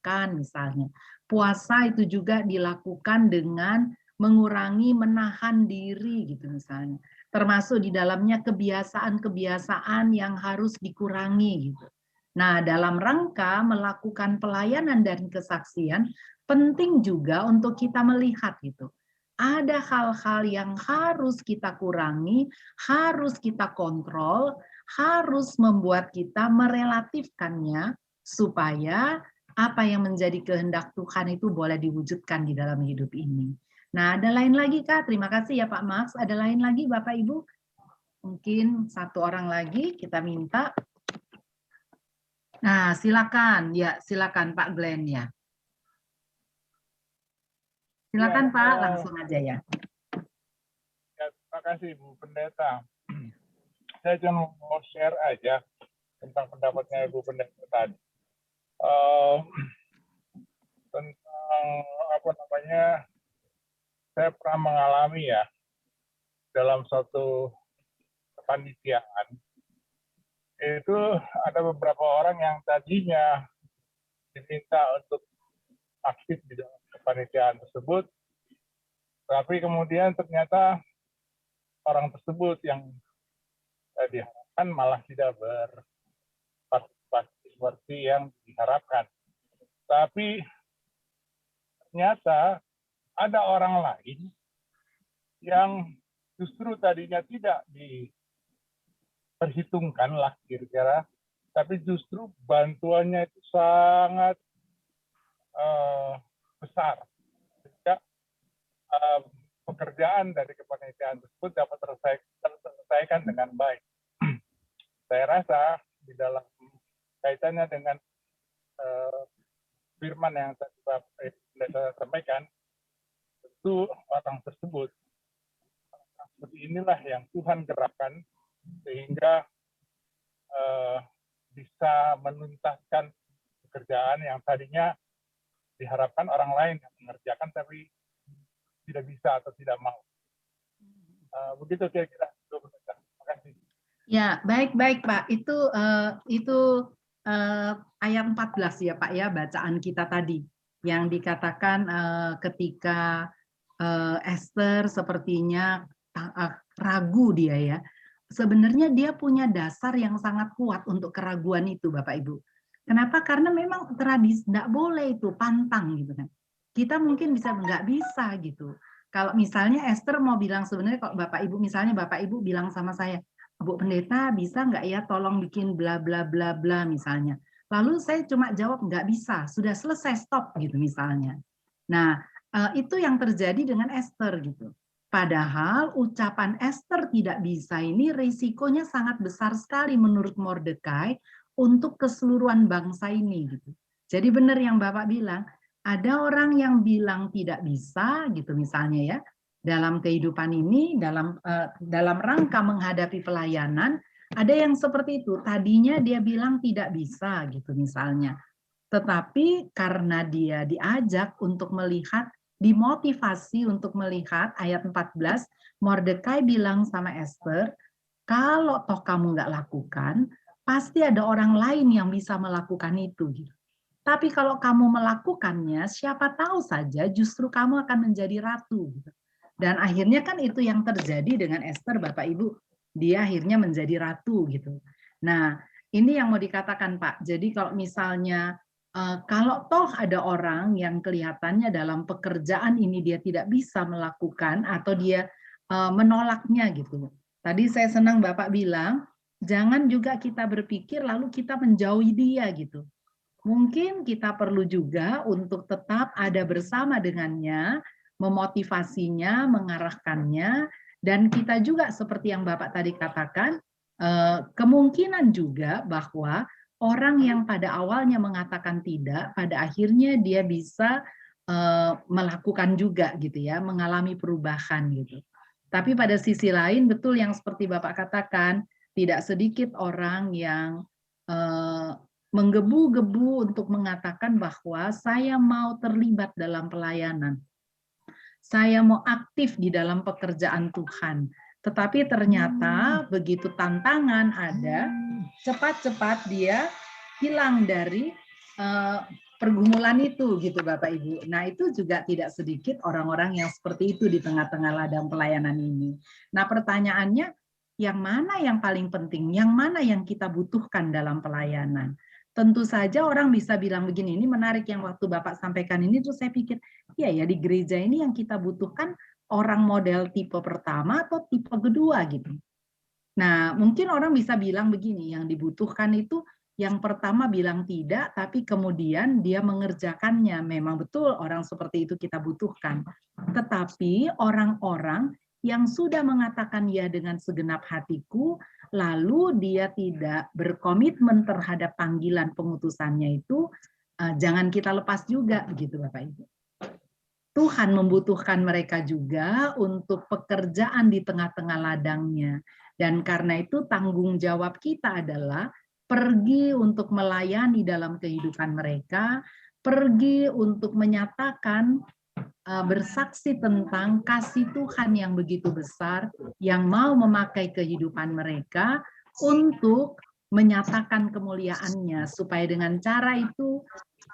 kan misalnya. Puasa itu juga dilakukan dengan mengurangi menahan diri gitu misalnya. Termasuk di dalamnya kebiasaan-kebiasaan yang harus dikurangi gitu. Nah, dalam rangka melakukan pelayanan dan kesaksian penting juga untuk kita melihat gitu. Ada hal-hal yang harus kita kurangi, harus kita kontrol, harus membuat kita merelatifkannya supaya apa yang menjadi kehendak Tuhan itu boleh diwujudkan di dalam hidup ini. Nah, ada lain lagi Kak? Terima kasih ya Pak Max. Ada lain lagi Bapak Ibu? Mungkin satu orang lagi kita minta. Nah, silakan. Ya, silakan Pak Glenn ya. Silakan ya, Pak, langsung aja ya. Ya, terima kasih Bu Pendeta. Saya cuma mau share aja tentang pendapatnya Bu Pendeta tadi. Tentang apa namanya, saya pernah mengalami ya dalam suatu kepanitiaan itu ada beberapa orang yang tadinya diminta untuk aktif di dalam kepanitiaan tersebut, tapi kemudian ternyata orang tersebut yang diharapkan malah tidak berpartisipasi seperti yang diharapkan. Tapi ternyata ada orang lain yang justru tadinya tidak diperhitungkan lah kira-kira, tapi justru bantuannya itu sangat besar. Sehingga pekerjaan dari kepanitiaan tersebut dapat terselesaikan dengan baik. Saya rasa di dalam kaitannya dengan firman yang tadi Pak sampaikan, tentu orang tersebut seperti inilah yang Tuhan gerakkan sehingga bisa menuntaskan pekerjaan yang tadinya diharapkan orang lain yang mengerjakan tapi tidak bisa atau tidak mau. Begitu kira-kira. Terima kasih. Ya, baik Pak. Itu ayat 14 ya Pak ya, bacaan kita tadi yang dikatakan ketika Esther sepertinya ragu dia ya. Sebenarnya dia punya dasar yang sangat kuat untuk keraguan itu Bapak Ibu. Kenapa? Karena memang tradisi tidak boleh itu pantang gitu kan. Kita mungkin bisa nggak bisa gitu. Kalau misalnya Esther mau bilang sebenarnya kalau Bapak Ibu misalnya Bapak Ibu bilang sama saya, Bu Pendeta bisa nggak ya tolong bikin bla bla bla bla misalnya. Lalu saya cuma jawab nggak bisa, sudah selesai stop gitu misalnya. Nah itu yang terjadi dengan Esther gitu. Padahal ucapan Esther tidak bisa ini risikonya sangat besar sekali menurut Mordekai untuk keseluruhan bangsa ini gitu. Jadi benar yang Bapak bilang, ada orang yang bilang tidak bisa gitu misalnya ya. Dalam kehidupan ini, dalam rangka menghadapi pelayanan, ada yang seperti itu. Tadinya dia bilang tidak bisa gitu misalnya. Tetapi karena dia diajak untuk melihat dimotivasi untuk melihat ayat 14, Mordekai bilang sama Esther, kalau toh kamu nggak lakukan, pasti ada orang lain yang bisa melakukan itu. Tapi kalau kamu melakukannya, siapa tahu saja justru kamu akan menjadi ratu. Dan akhirnya kan itu yang terjadi dengan Esther, Bapak Ibu. Dia akhirnya menjadi ratu gitu. Nah, ini yang mau dikatakan Pak. Jadi kalau misalnya kalau toh ada orang yang kelihatannya dalam pekerjaan ini dia tidak bisa melakukan atau dia menolaknya gitu. Tadi saya senang Bapak bilang, jangan juga kita berpikir lalu kita menjauhi dia gitu. Mungkin kita perlu juga untuk tetap ada bersama dengannya, memotivasinya, mengarahkannya, dan kita juga seperti yang Bapak tadi katakan, kemungkinan juga bahwa orang yang pada awalnya mengatakan tidak, pada akhirnya dia bisa melakukan juga gitu ya, mengalami perubahan gitu. Tapi pada sisi lain betul yang seperti Bapak katakan, tidak sedikit orang yang menggebu-gebu untuk mengatakan bahwa saya mau terlibat dalam pelayanan. Saya mau aktif di dalam pekerjaan Tuhan. Tetapi ternyata begitu tantangan ada, cepat-cepat dia hilang dari pergumulan itu gitu Bapak Ibu. Nah itu juga tidak sedikit orang-orang yang seperti itu di tengah-tengah ladang pelayanan ini. Nah pertanyaannya, yang mana yang paling penting? Yang mana yang kita butuhkan dalam pelayanan? Tentu saja orang bisa bilang begini, ini menarik yang waktu Bapak sampaikan ini, terus saya pikir, iya ya di gereja ini yang kita butuhkan orang model tipe pertama atau tipe kedua gitu. Nah mungkin orang bisa bilang begini, yang dibutuhkan itu yang pertama bilang tidak, tapi kemudian dia mengerjakannya. Memang betul orang seperti itu kita butuhkan. Tetapi orang-orang yang sudah mengatakan ya dengan segenap hatiku, lalu dia tidak berkomitmen terhadap panggilan pengutusannya itu, jangan kita lepas juga, begitu Bapak Ibu. Tuhan membutuhkan mereka juga untuk pekerjaan di tengah-tengah ladangnya. Dan karena itu tanggung jawab kita adalah pergi untuk melayani dalam kehidupan mereka, pergi untuk menyatakan bersaksi tentang kasih Tuhan yang begitu besar yang mau memakai kehidupan mereka untuk menyatakan kemuliaannya supaya dengan cara itu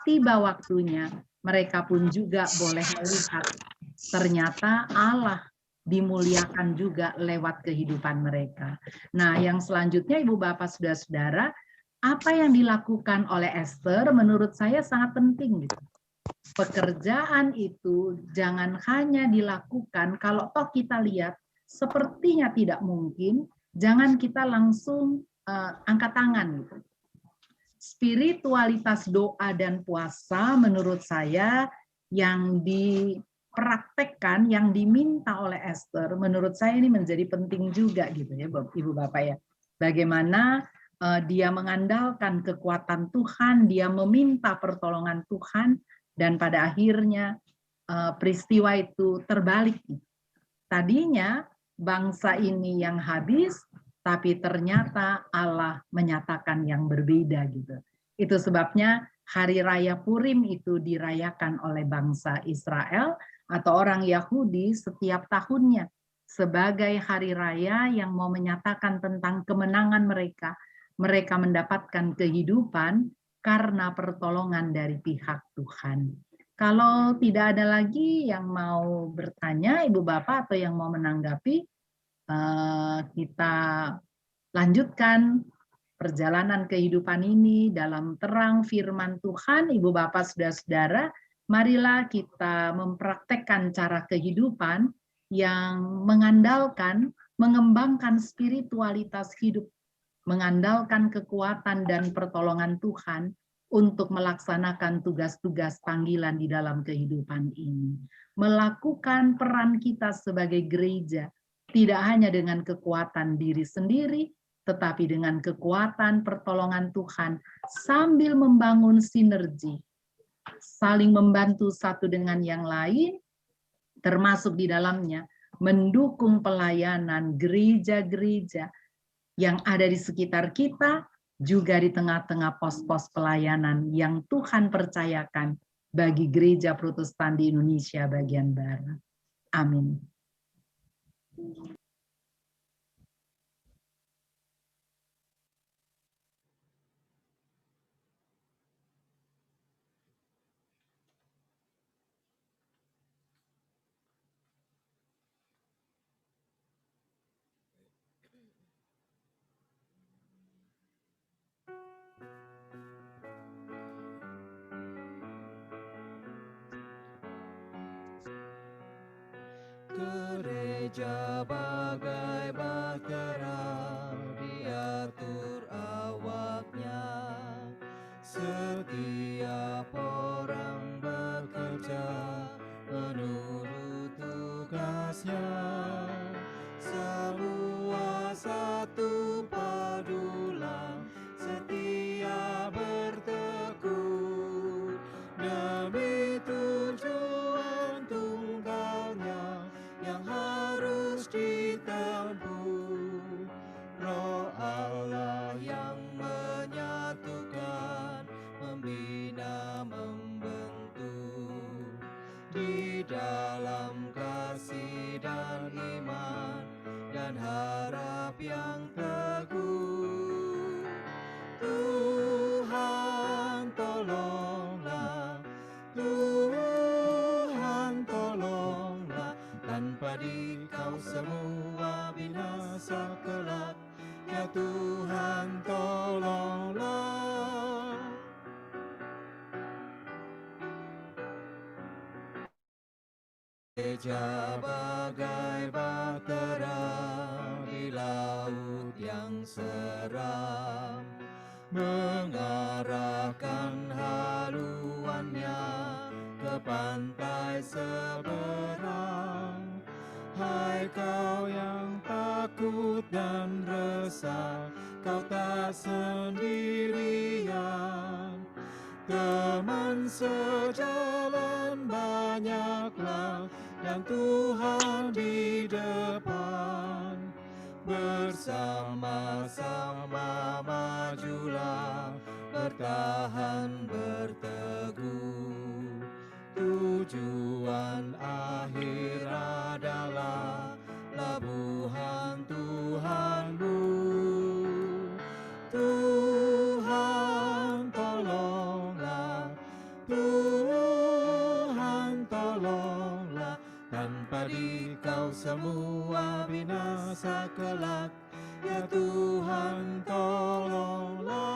tiba waktunya mereka pun juga boleh melihat ternyata Allah dimuliakan juga lewat kehidupan mereka. Nah, yang selanjutnya Ibu Bapak Saudara-saudara, apa yang dilakukan oleh Esther menurut saya sangat penting gitu. Pekerjaan itu jangan hanya dilakukan kalau toh kita lihat sepertinya tidak mungkin, jangan kita langsung angkat tangan gitu. Spiritualitas doa dan puasa menurut saya yang dipraktekkan, yang diminta oleh Esther, menurut saya ini menjadi penting juga gitu ya Ibu Bapak ya. Bagaimana dia mengandalkan kekuatan Tuhan, dia meminta pertolongan Tuhan, dan pada akhirnya peristiwa itu terbalik. Tadinya bangsa ini yang habis, tapi ternyata Allah menyatakan yang berbeda gitu. Itu sebabnya Hari Raya Purim itu dirayakan oleh bangsa Israel atau orang Yahudi setiap tahunnya sebagai hari raya yang mau menyatakan tentang kemenangan mereka. Mereka mendapatkan kehidupan karena pertolongan dari pihak Tuhan. Kalau tidak ada lagi yang mau bertanya, Ibu Bapak, atau yang mau menanggapi, kita lanjutkan perjalanan kehidupan ini dalam terang firman Tuhan. Ibu Bapak, Saudara-saudara, marilah kita mempraktekkan cara kehidupan yang mengandalkan, mengembangkan spiritualitas hidup, mengandalkan kekuatan dan pertolongan Tuhan untuk melaksanakan tugas-tugas panggilan di dalam kehidupan ini. Melakukan peran kita sebagai gereja, tidak hanya dengan kekuatan diri sendiri, tetapi dengan kekuatan pertolongan Tuhan, sambil membangun sinergi, saling membantu satu dengan yang lain, termasuk di dalamnya mendukung pelayanan gereja-gereja yang ada di sekitar kita, juga di tengah-tengah pos-pos pelayanan yang Tuhan percayakan bagi Gereja Protestan di Indonesia bagian Barat. Amin. Gereja bagai bahtera diatur awaknya, setiap orang bekerja menurut tugasnya, semua satu padulah setia bertekun demi tujuan tunggalnya yang harus ditempuh. Roh Allah yang menyatukan, membina, membentuk di dalam kasih dan iman dan harap yang teguh. Tuhan tolonglah, Tuhan tolonglah, tanpa Dikau semua binasa kelak. Ya Tuhan tolonglah. Gereja bagai bahtera di laut yang seram, mengarahkan haluannya ke pantai seberang. Hai kau yang takut dan resah, kau tak sendirian. Teman sejalan banyaklah, dan Tuhan di depan. Bersama-sama majulah, bertahan berteguh. Tujuan akhir adalah labuhan Tuhanmu. Tuhan tolonglah, Tuhan tolonglah, tanpa Dikau semua binasa kelak. Ya Tuhan tolonglah.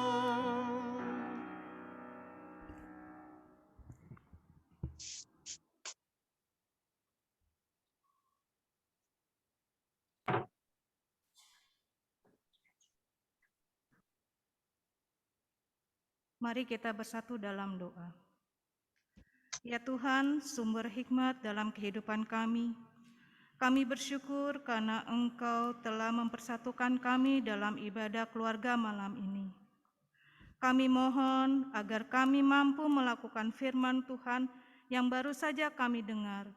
Mari kita bersatu dalam doa. Ya Tuhan, sumber hikmat dalam kehidupan kami bersyukur karena Engkau telah mempersatukan kami dalam ibadah keluarga malam ini. Kami mohon agar kami mampu melakukan firman Tuhan yang baru saja kami dengar.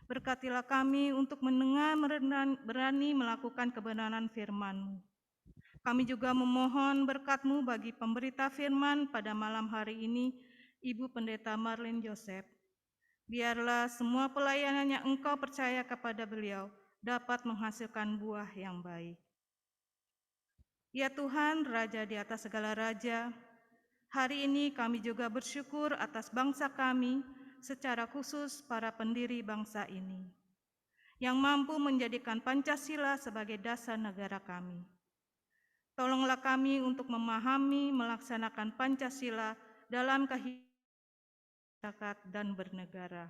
Berkatilah kami untuk mendengar, berani melakukan kebenaran firman-Mu. Kami juga memohon berkat-Mu bagi pemberita firman pada malam hari ini, Ibu Pendeta Marlene Joseph. Biarlah semua pelayanan yang Engkau percaya kepada beliau dapat menghasilkan buah yang baik. Ya Tuhan, Raja di atas segala raja, hari ini kami juga bersyukur atas bangsa kami, secara khusus para pendiri bangsa ini, yang mampu menjadikan Pancasila sebagai dasar negara kami. Tolonglah kami untuk memahami, melaksanakan Pancasila dalam kehidupan masyarakat dan bernegara.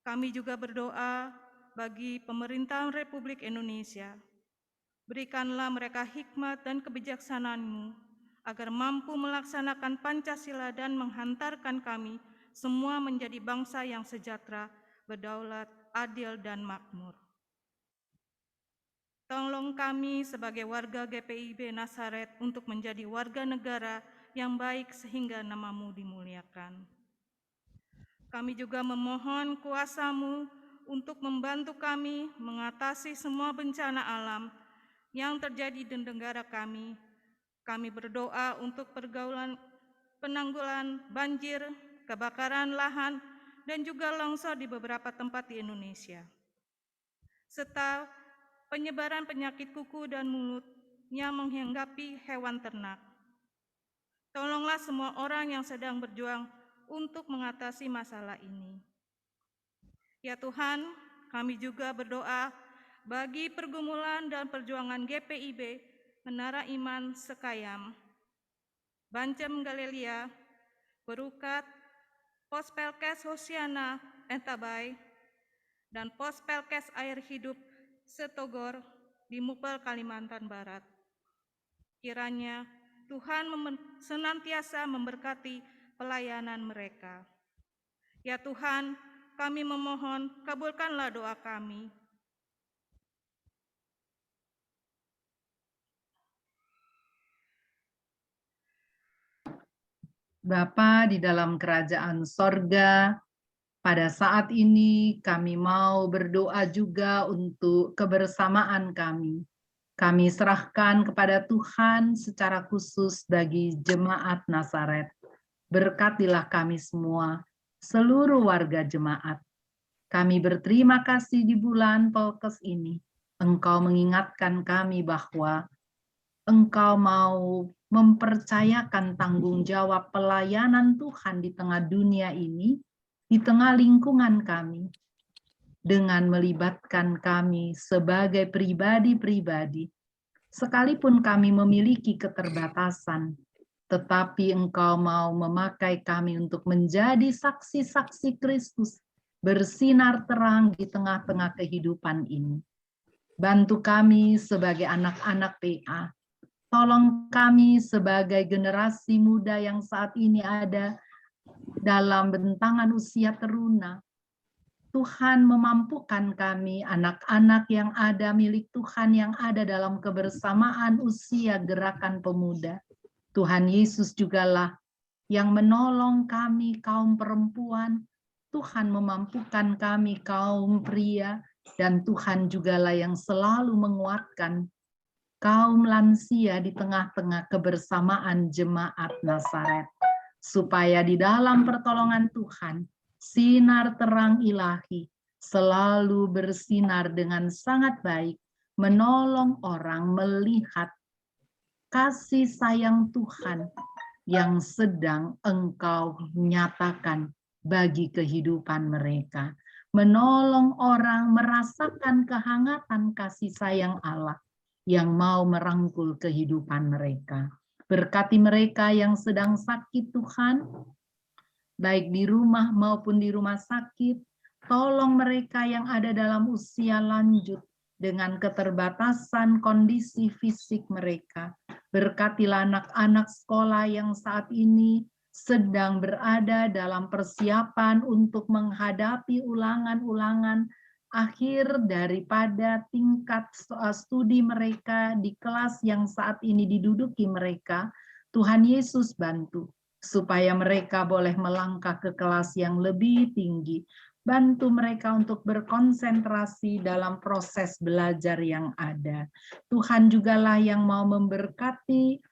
Kami juga berdoa bagi pemerintahan Republik Indonesia. Berikanlah mereka hikmat dan kebijaksanaan-Mu agar mampu melaksanakan Pancasila dan menghantarkan kami semua menjadi bangsa yang sejahtera, berdaulat, adil, dan makmur. Tolong kami sebagai warga GPIB Nazaret untuk menjadi warga negara yang baik sehingga nama-Mu dimuliakan. Kami juga memohon kuasa-Mu untuk membantu kami mengatasi semua bencana alam yang terjadi di negara kami. Kami berdoa untuk penanggulangan banjir, kebakaran lahan, dan juga longsor di beberapa tempat di Indonesia, serta penyebaran penyakit kuku dan mulut yang menghinggapi hewan ternak. Tolonglah semua orang yang sedang berjuang untuk mengatasi masalah ini. Ya Tuhan, kami juga berdoa bagi pergumulan dan perjuangan GPIB Menara Iman Sekayam, Bancem Galilea, Berukat, Pospelkes Hosiana Entabai, dan Pospelkes Air Hidup Setogor di Mupel, Kalimantan Barat. Kiranya Tuhan senantiasa memberkati pelayanan mereka. Ya Tuhan, kami memohon, kabulkanlah doa kami. Bapa di dalam kerajaan sorga, pada saat ini kami mau berdoa juga untuk kebersamaan kami. Kami serahkan kepada Tuhan secara khusus bagi jemaat Nazaret. Berkatilah kami semua, seluruh warga jemaat. Kami berterima kasih di bulan Polkes ini. Engkau mengingatkan kami bahwa Engkau mau mempercayakan tanggung jawab pelayanan Tuhan di tengah dunia ini, di tengah lingkungan kami, dengan melibatkan kami sebagai pribadi-pribadi. Sekalipun kami memiliki keterbatasan, tetapi Engkau mau memakai kami untuk menjadi saksi-saksi Kristus, bersinar terang di tengah-tengah kehidupan ini. Bantu kami sebagai anak-anak PA, tolong kami sebagai generasi muda yang saat ini ada dalam bentangan usia teruna. Tuhan memampukan kami, anak-anak yang ada milik Tuhan yang ada dalam kebersamaan usia gerakan pemuda. Tuhan Yesus jugalah yang menolong kami kaum perempuan. Tuhan memampukan kami kaum pria, dan Tuhan jugalah yang selalu menguatkan kaum lansia di tengah-tengah kebersamaan jemaat Nazaret, supaya di dalam pertolongan Tuhan, sinar terang ilahi selalu bersinar dengan sangat baik, menolong orang melihat kasih sayang Tuhan yang sedang Engkau nyatakan bagi kehidupan mereka, menolong orang merasakan kehangatan kasih sayang Allah yang mau merangkul kehidupan mereka. Berkati mereka yang sedang sakit Tuhan, baik di rumah maupun di rumah sakit. Tolong mereka yang ada dalam usia lanjut dengan keterbatasan kondisi fisik mereka. Berkatilah anak-anak sekolah yang saat ini sedang berada dalam persiapan untuk menghadapi ulangan-ulangan akhir daripada tingkat studi mereka di kelas yang saat ini diduduki mereka. Tuhan Yesus bantu supaya mereka boleh melangkah ke kelas yang lebih tinggi. Bantu mereka untuk berkonsentrasi dalam proses belajar yang ada. Tuhan jugalah yang mau memberkati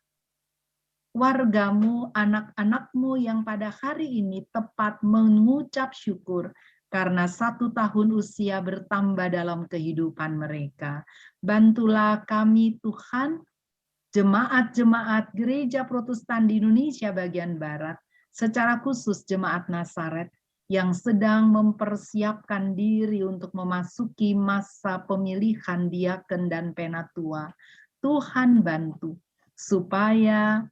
wargamu, anak-anakmu yang pada hari ini tepat mengucap syukur karena 1 tahun usia bertambah dalam kehidupan mereka. Bantulah kami Tuhan, jemaat-jemaat Gereja Protestan di Indonesia bagian Barat, secara khusus jemaat Nazaret yang sedang mempersiapkan diri untuk memasuki masa pemilihan diaken dan penatua. Tuhan bantu supaya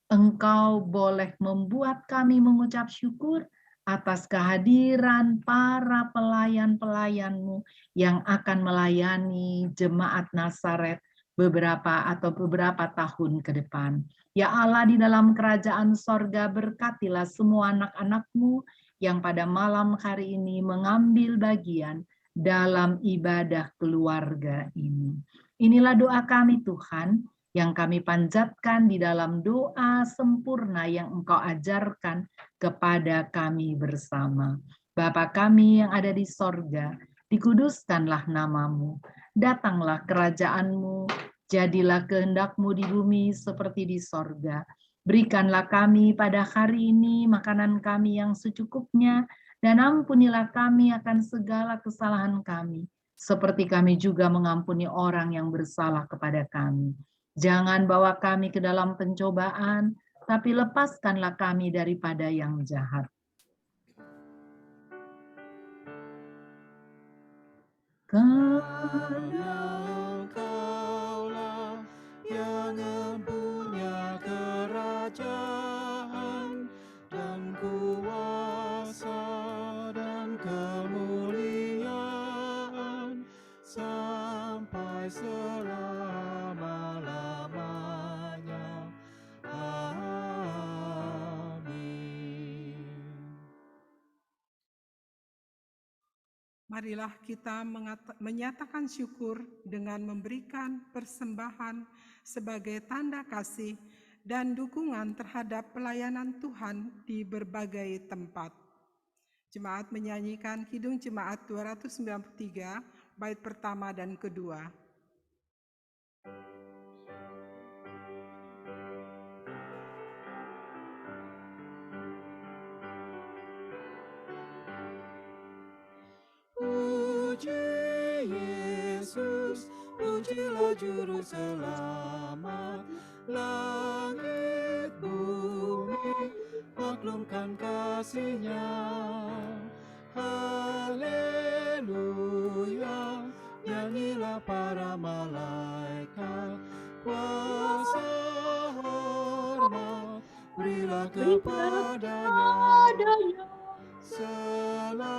Engkau boleh membuat kami mengucap syukur atas kehadiran para pelayan-pelayan-Mu yang akan melayani jemaat Nazaret beberapa tahun ke depan. Ya Allah, di dalam kerajaan sorga, berkatilah semua anak-anak-Mu yang pada malam hari ini mengambil bagian dalam ibadah keluarga ini. Inilah doa kami Tuhan, yang kami panjatkan di dalam doa sempurna yang Engkau ajarkan kepada kami bersama. Bapa kami yang ada di sorga, dikuduskanlah namamu, datanglah kerajaan-Mu, jadilah kehendak-Mu di bumi seperti di sorga. Berikanlah kami pada hari ini makanan kami yang secukupnya, dan ampunilah kami akan segala kesalahan kami, seperti kami juga mengampuni orang yang bersalah kepada kami. Jangan bawa kami ke dalam pencobaan, tapi lepaskanlah kami daripada yang jahat. Karena Engkaulah yang mempunyai kerajaan dan kuasa dan kemuliaan sampai selama-lamanya. Amin. Marilah kita menyatakan syukur dengan memberikan persembahan sebagai tanda kasih dan dukungan terhadap pelayanan Tuhan di berbagai tempat. Jemaat menyanyikan Kidung Jemaat 293, bait pertama dan kedua. Puji Yesus, pujilah Juru Selamat, langit bumi maklumkan kasih-Nya. Haleluya, nyanyilah para malaikat, kuasa hormat berilah kepadanya. Selamanya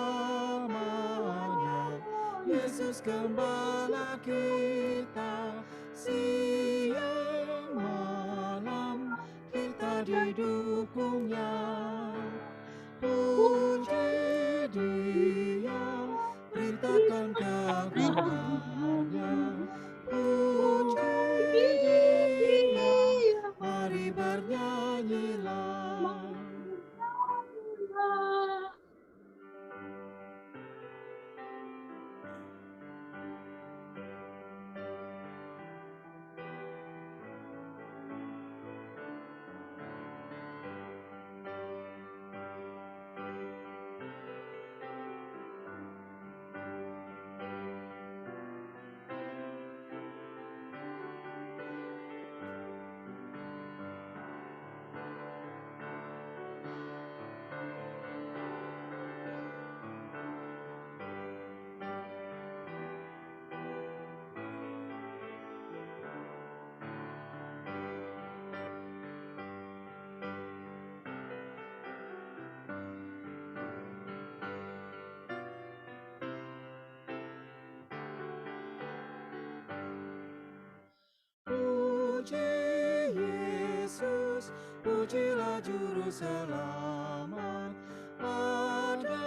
Yesus Gembala kita, siang malam kita didukung-Nya. Puji Dia, beritakan keagungan-Nya. Puji Dia, mari bernyanyilah. Puji Yesus, pujilah Juru Selamat, pada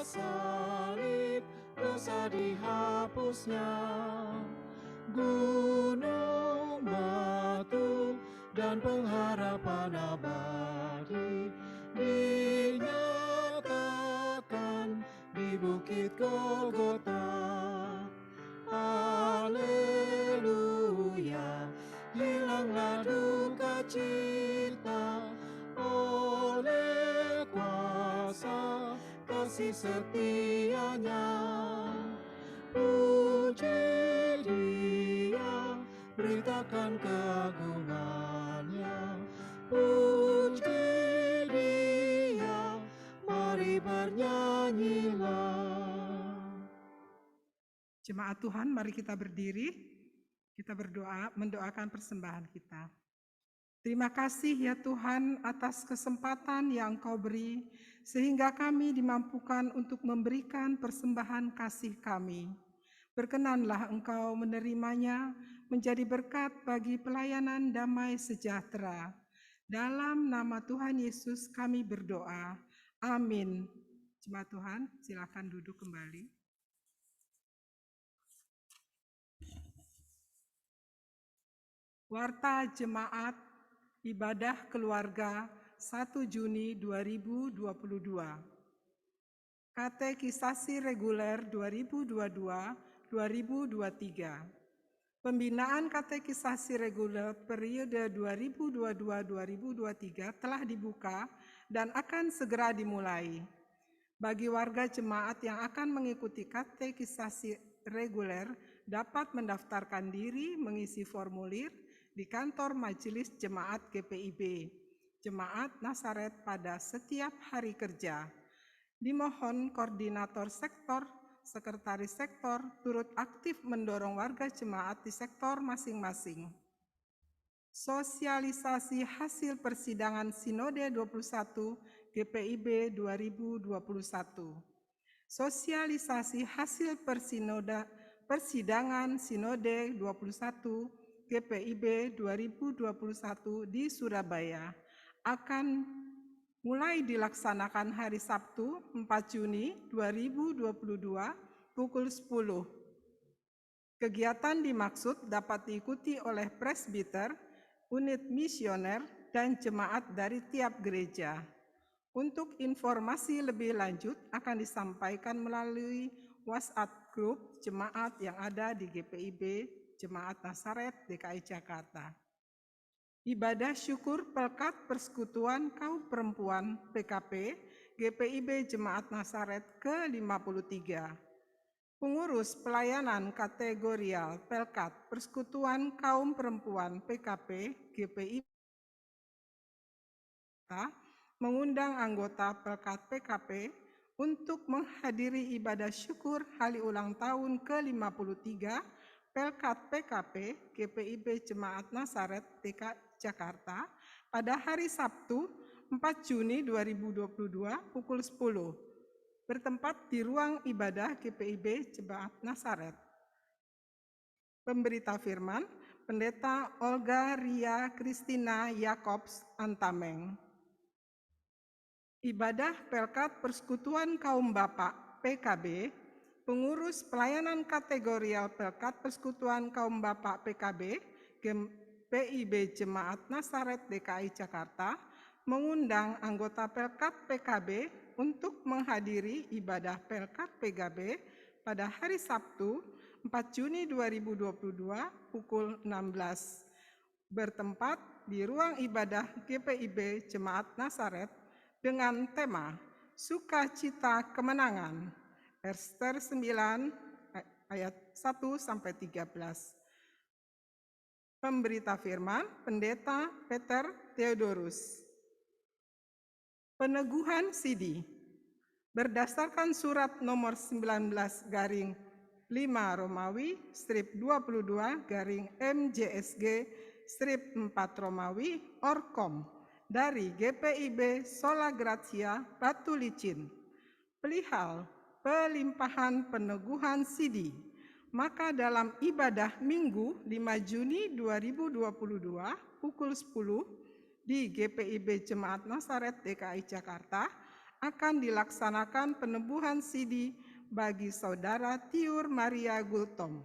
salib dosa dihapus-Nya. Gunung batu dan pengharapan abadi dinyatakan di Bukit Golgota. Haleluya, hilanglah duka cita oleh kuasa kasih setia-Nya. Puji Dia, beritakan keagungan-Nya. Puji Dia, mari bernyanyilah. Jemaat Tuhan, mari kita berdiri. Kita berdoa, mendoakan persembahan kita. Terima kasih ya Tuhan atas kesempatan yang Engkau beri, sehingga kami dimampukan untuk memberikan persembahan kasih kami. Berkenanlah Engkau menerimanya menjadi berkat bagi pelayanan damai sejahtera. Dalam nama Tuhan Yesus kami berdoa. Amin. Jemaat Tuhan, silakan duduk kembali. Warta Jemaat Ibadah Keluarga 1 Juni 2022. Katekisasi Reguler 2022-2023. Pembinaan katekisasi reguler periode 2022-2023 telah dibuka dan akan segera dimulai. Bagi warga jemaat yang akan mengikuti katekisasi reguler dapat mendaftarkan diri mengisi formulir di kantor Majelis Jemaat GPIB, Jemaat Nasaret pada setiap hari kerja. Dimohon koordinator sektor, sekretaris sektor turut aktif mendorong warga jemaat di sektor masing-masing. Sosialisasi hasil persidangan Sinode 21 GPIB 2021. Sosialisasi hasil persidangan Sinode 21 GPIB 2021 di Surabaya akan mulai dilaksanakan hari Sabtu 4 Juni 2022 pukul 10. Kegiatan dimaksud dapat diikuti oleh presbiter, unit misioner, dan jemaat dari tiap gereja. Untuk informasi lebih lanjut akan disampaikan melalui WhatsApp grup jemaat yang ada di GPIB Jemaat Nasaret DKI Jakarta. Ibadah syukur Pelkat Persekutuan Kaum Perempuan PKP GPIB Jemaat Nasaret ke-53. Pengurus pelayanan kategorial Pelkat Persekutuan Kaum Perempuan PKP GPIB mengundang anggota Pelkat PKP untuk menghadiri ibadah syukur hari ulang tahun ke-53 Pelkat PKP GPIB Jemaat Nasaret DKI Jakarta pada hari Sabtu 4 Juni 2022 pukul 10 bertempat di ruang ibadah GPIB Jemaat Nasaret. Pemberita firman Pendeta Olga Ria Kristina Yakobs Antameng. Ibadah Pelkat Persekutuan Kaum Bapak PKB, pengurus pelayanan kategorial Pelkat Persekutuan Kaum Bapak PKB, GPIB Jemaat Nasaret DKI Jakarta, mengundang anggota Pelkat PKB untuk menghadiri ibadah Pelkat PKB pada hari Sabtu 4 Juni 2022 pukul 16, bertempat di ruang ibadah GPIB Jemaat Nasaret dengan tema Sukacita Kemenangan, Ester 9 ayat 1-13. Pemberita firman Pendeta Peter Theodorus. Peneguhan Sidi berdasarkan surat nomor 19/5 Romawi strip 22 MJSG strip 4 Romawi Orkom dari GPIB Sola Gratia Batu Licin, perihal pelimpahan peneguhan Sidi, maka dalam ibadah Minggu 5 Juni 2022 pukul 10 di GPIB Jemaat Nasaret DKI Jakarta akan dilaksanakan peneguhan Sidi bagi Saudara Tiur Maria Gultom.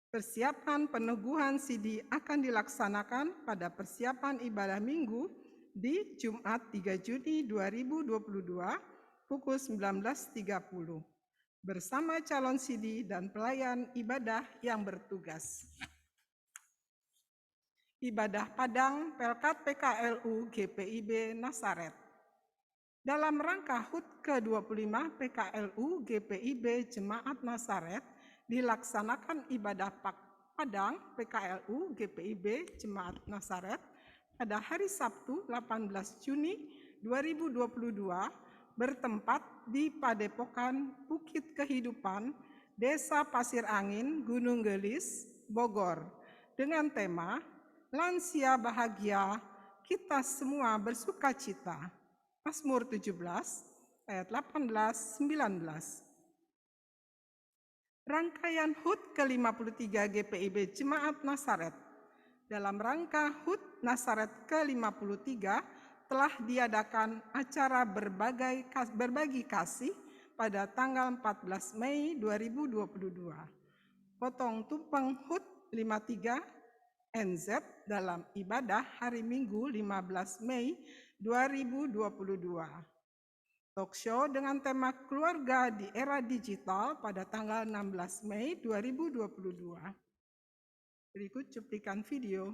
Persiapan peneguhan Sidi akan dilaksanakan pada persiapan ibadah Minggu di Jumat 3 Juni 2022 pukul 19.30 bersama calon Sidi dan pelayan ibadah yang bertugas. Ibadah Padang Pelkat PKLU GPIB Nasaret. Dalam rangka HUT ke-25 PKLU GPIB Jemaat Nasaret dilaksanakan ibadah Padang PKLU GPIB Jemaat Nasaret pada hari Sabtu 18 Juni 2022 bertempat di Padepokan Bukit Kehidupan, Desa Pasir Angin, Gunung Gelis, Bogor, dengan tema Lansia Bahagia, Kita Semua Bersukacita. Mazmur 17 ayat 18-19. Rangkaian HUT ke-53 GPIB Jemaat Nasaret. Dalam rangka HUT Nasaret ke-53 telah diadakan acara berbagi kasih pada tanggal 14 Mei 2022. Potong tumpeng HUT 53 NZ dalam ibadah hari Minggu 15 Mei 2022. Talk show dengan tema keluarga di era digital pada tanggal 16 Mei 2022. Berikut cuplikan video.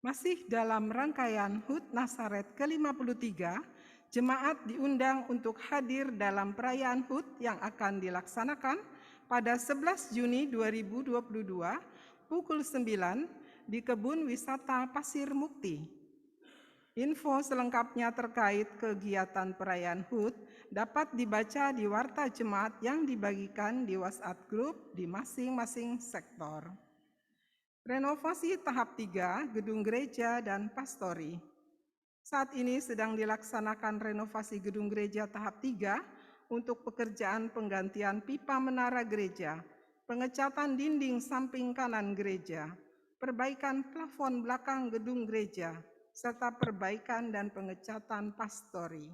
Masih dalam rangkaian HUT Nasaret ke-53, jemaat diundang untuk hadir dalam perayaan HUT yang akan dilaksanakan pada 11 Juni 2022 pukul 9 di Kebun Wisata Pasir Mukti. Info selengkapnya terkait kegiatan perayaan HUT dapat dibaca di warta jemaat yang dibagikan di WhatsApp Group di masing-masing sektor. Renovasi tahap 3 gedung gereja dan pastori. Saat ini sedang dilaksanakan renovasi gedung gereja tahap 3 untuk pekerjaan penggantian pipa menara gereja, pengecatan dinding samping kanan gereja, perbaikan plafon belakang gedung gereja, serta perbaikan dan pengecatan pastori.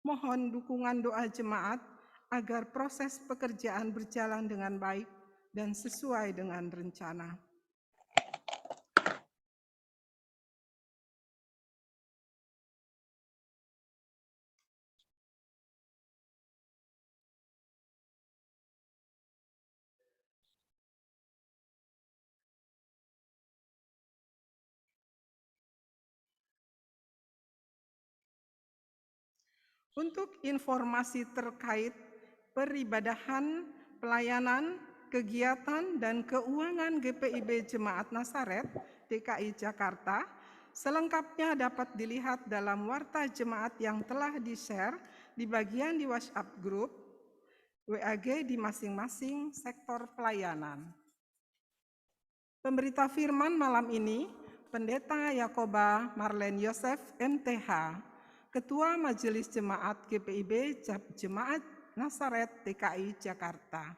Mohon dukungan doa jemaat agar proses pekerjaan berjalan dengan baik dan sesuai dengan rencana. Untuk informasi terkait peribadahan, pelayanan, kegiatan, dan keuangan GPIB Jemaat Nasaret DKI Jakarta, selengkapnya dapat dilihat dalam warta jemaat yang telah di-share di bagian di WhatsApp Group WAG di masing-masing sektor pelayanan. Pemberita firman malam ini, Pendeta Yakoba Marlen Yosef MTH, Ketua Majelis Jemaat GPIB Jemaat Nasaret DKI Jakarta.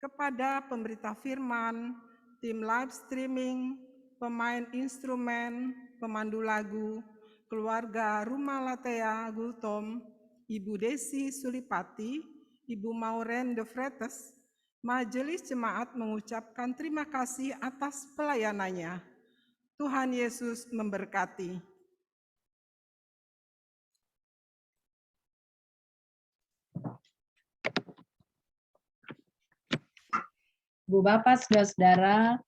Kepada pemberita firman, tim live streaming, pemain instrumen, pemandu lagu, keluarga Rumah Latea Gultom, Ibu Desi Sulipati, Ibu Mauren de Vretes, Majelis Jemaat mengucapkan terima kasih atas pelayanannya. Tuhan Yesus memberkati. Bu Bapak, saudara-saudara,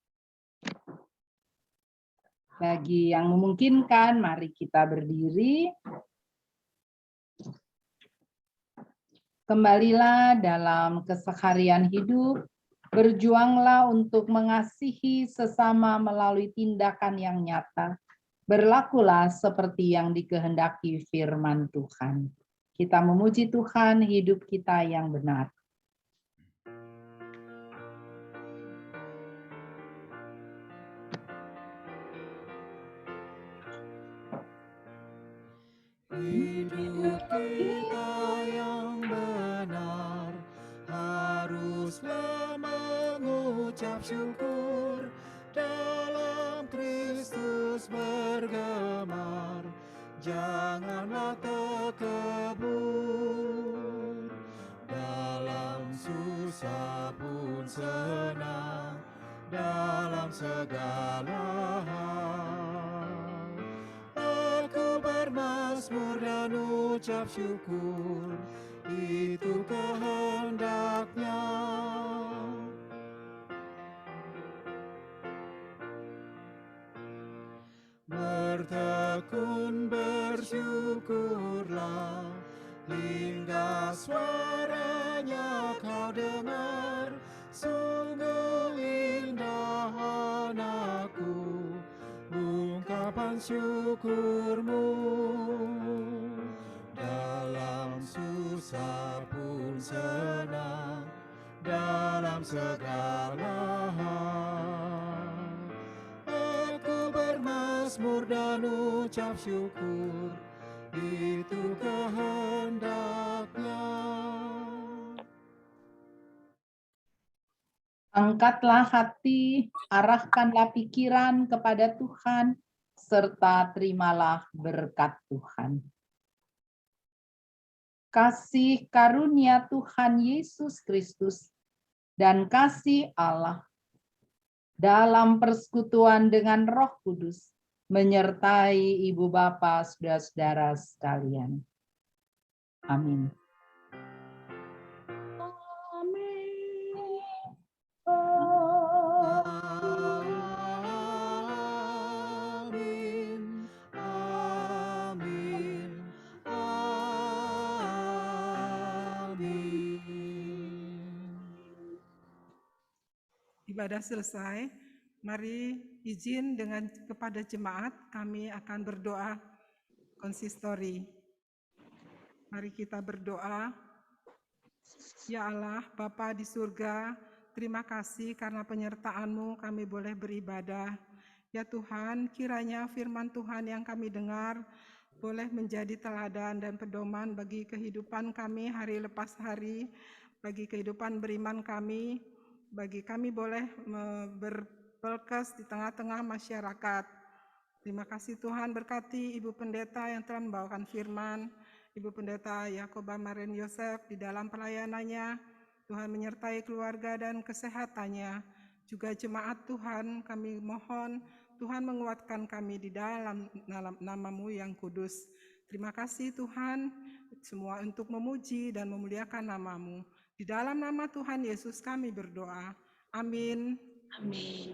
bagi yang memungkinkan, mari kita berdiri. Kembalilah dalam keseharian hidup, berjuanglah untuk mengasihi sesama melalui tindakan yang nyata. Berlakulah seperti yang dikehendaki firman Tuhan. Kita memuji Tuhan, hidup kita yang benar. Hidup kita yang benar haruslah mengucap syukur, dalam Kristus bergemar, janganlah takabur. Dalam susah pun senang, dalam segala hal aku bermazmur dan ucap syukur, itu kehendaknya. Bertekun bersyukurlah, hingga suaranya kau dengar, sungguh syukur-Mu, dalam susah pun senang, dalam segala hal. Aku bermazmur dan ucap syukur, itu kehendak-Nya. Angkatlah hati, arahkanlah pikiran kepada Tuhan, serta terimalah berkat Tuhan. Kasih karunia Tuhan Yesus Kristus dan kasih Allah dalam persekutuan dengan Roh Kudus menyertai Ibu Bapa, saudara-saudara sekalian. Amin. Ibadah selesai, mari izin kepada jemaat kami akan berdoa konsistori. Mari kita berdoa. Ya Allah, Bapa di surga, terima kasih karena penyertaan-Mu kami boleh beribadah. Ya Tuhan, kiranya firman Tuhan yang kami dengar boleh menjadi teladan dan pedoman bagi kehidupan kami hari lepas hari, bagi kehidupan beriman kami, bagi kami boleh berpelkes di tengah-tengah masyarakat. Terima kasih Tuhan, berkati Ibu Pendeta yang telah membawakan firman, Ibu Pendeta Yakoba Maren Yosef di dalam pelayanannya. Tuhan menyertai keluarga dan kesehatannya. Juga jemaat Tuhan, kami mohon Tuhan menguatkan kami di dalam nama-Mu yang kudus. Terima kasih Tuhan, semua untuk memuji dan memuliakan nama-Mu. Di dalam nama Tuhan Yesus kami berdoa. Amin. Amin.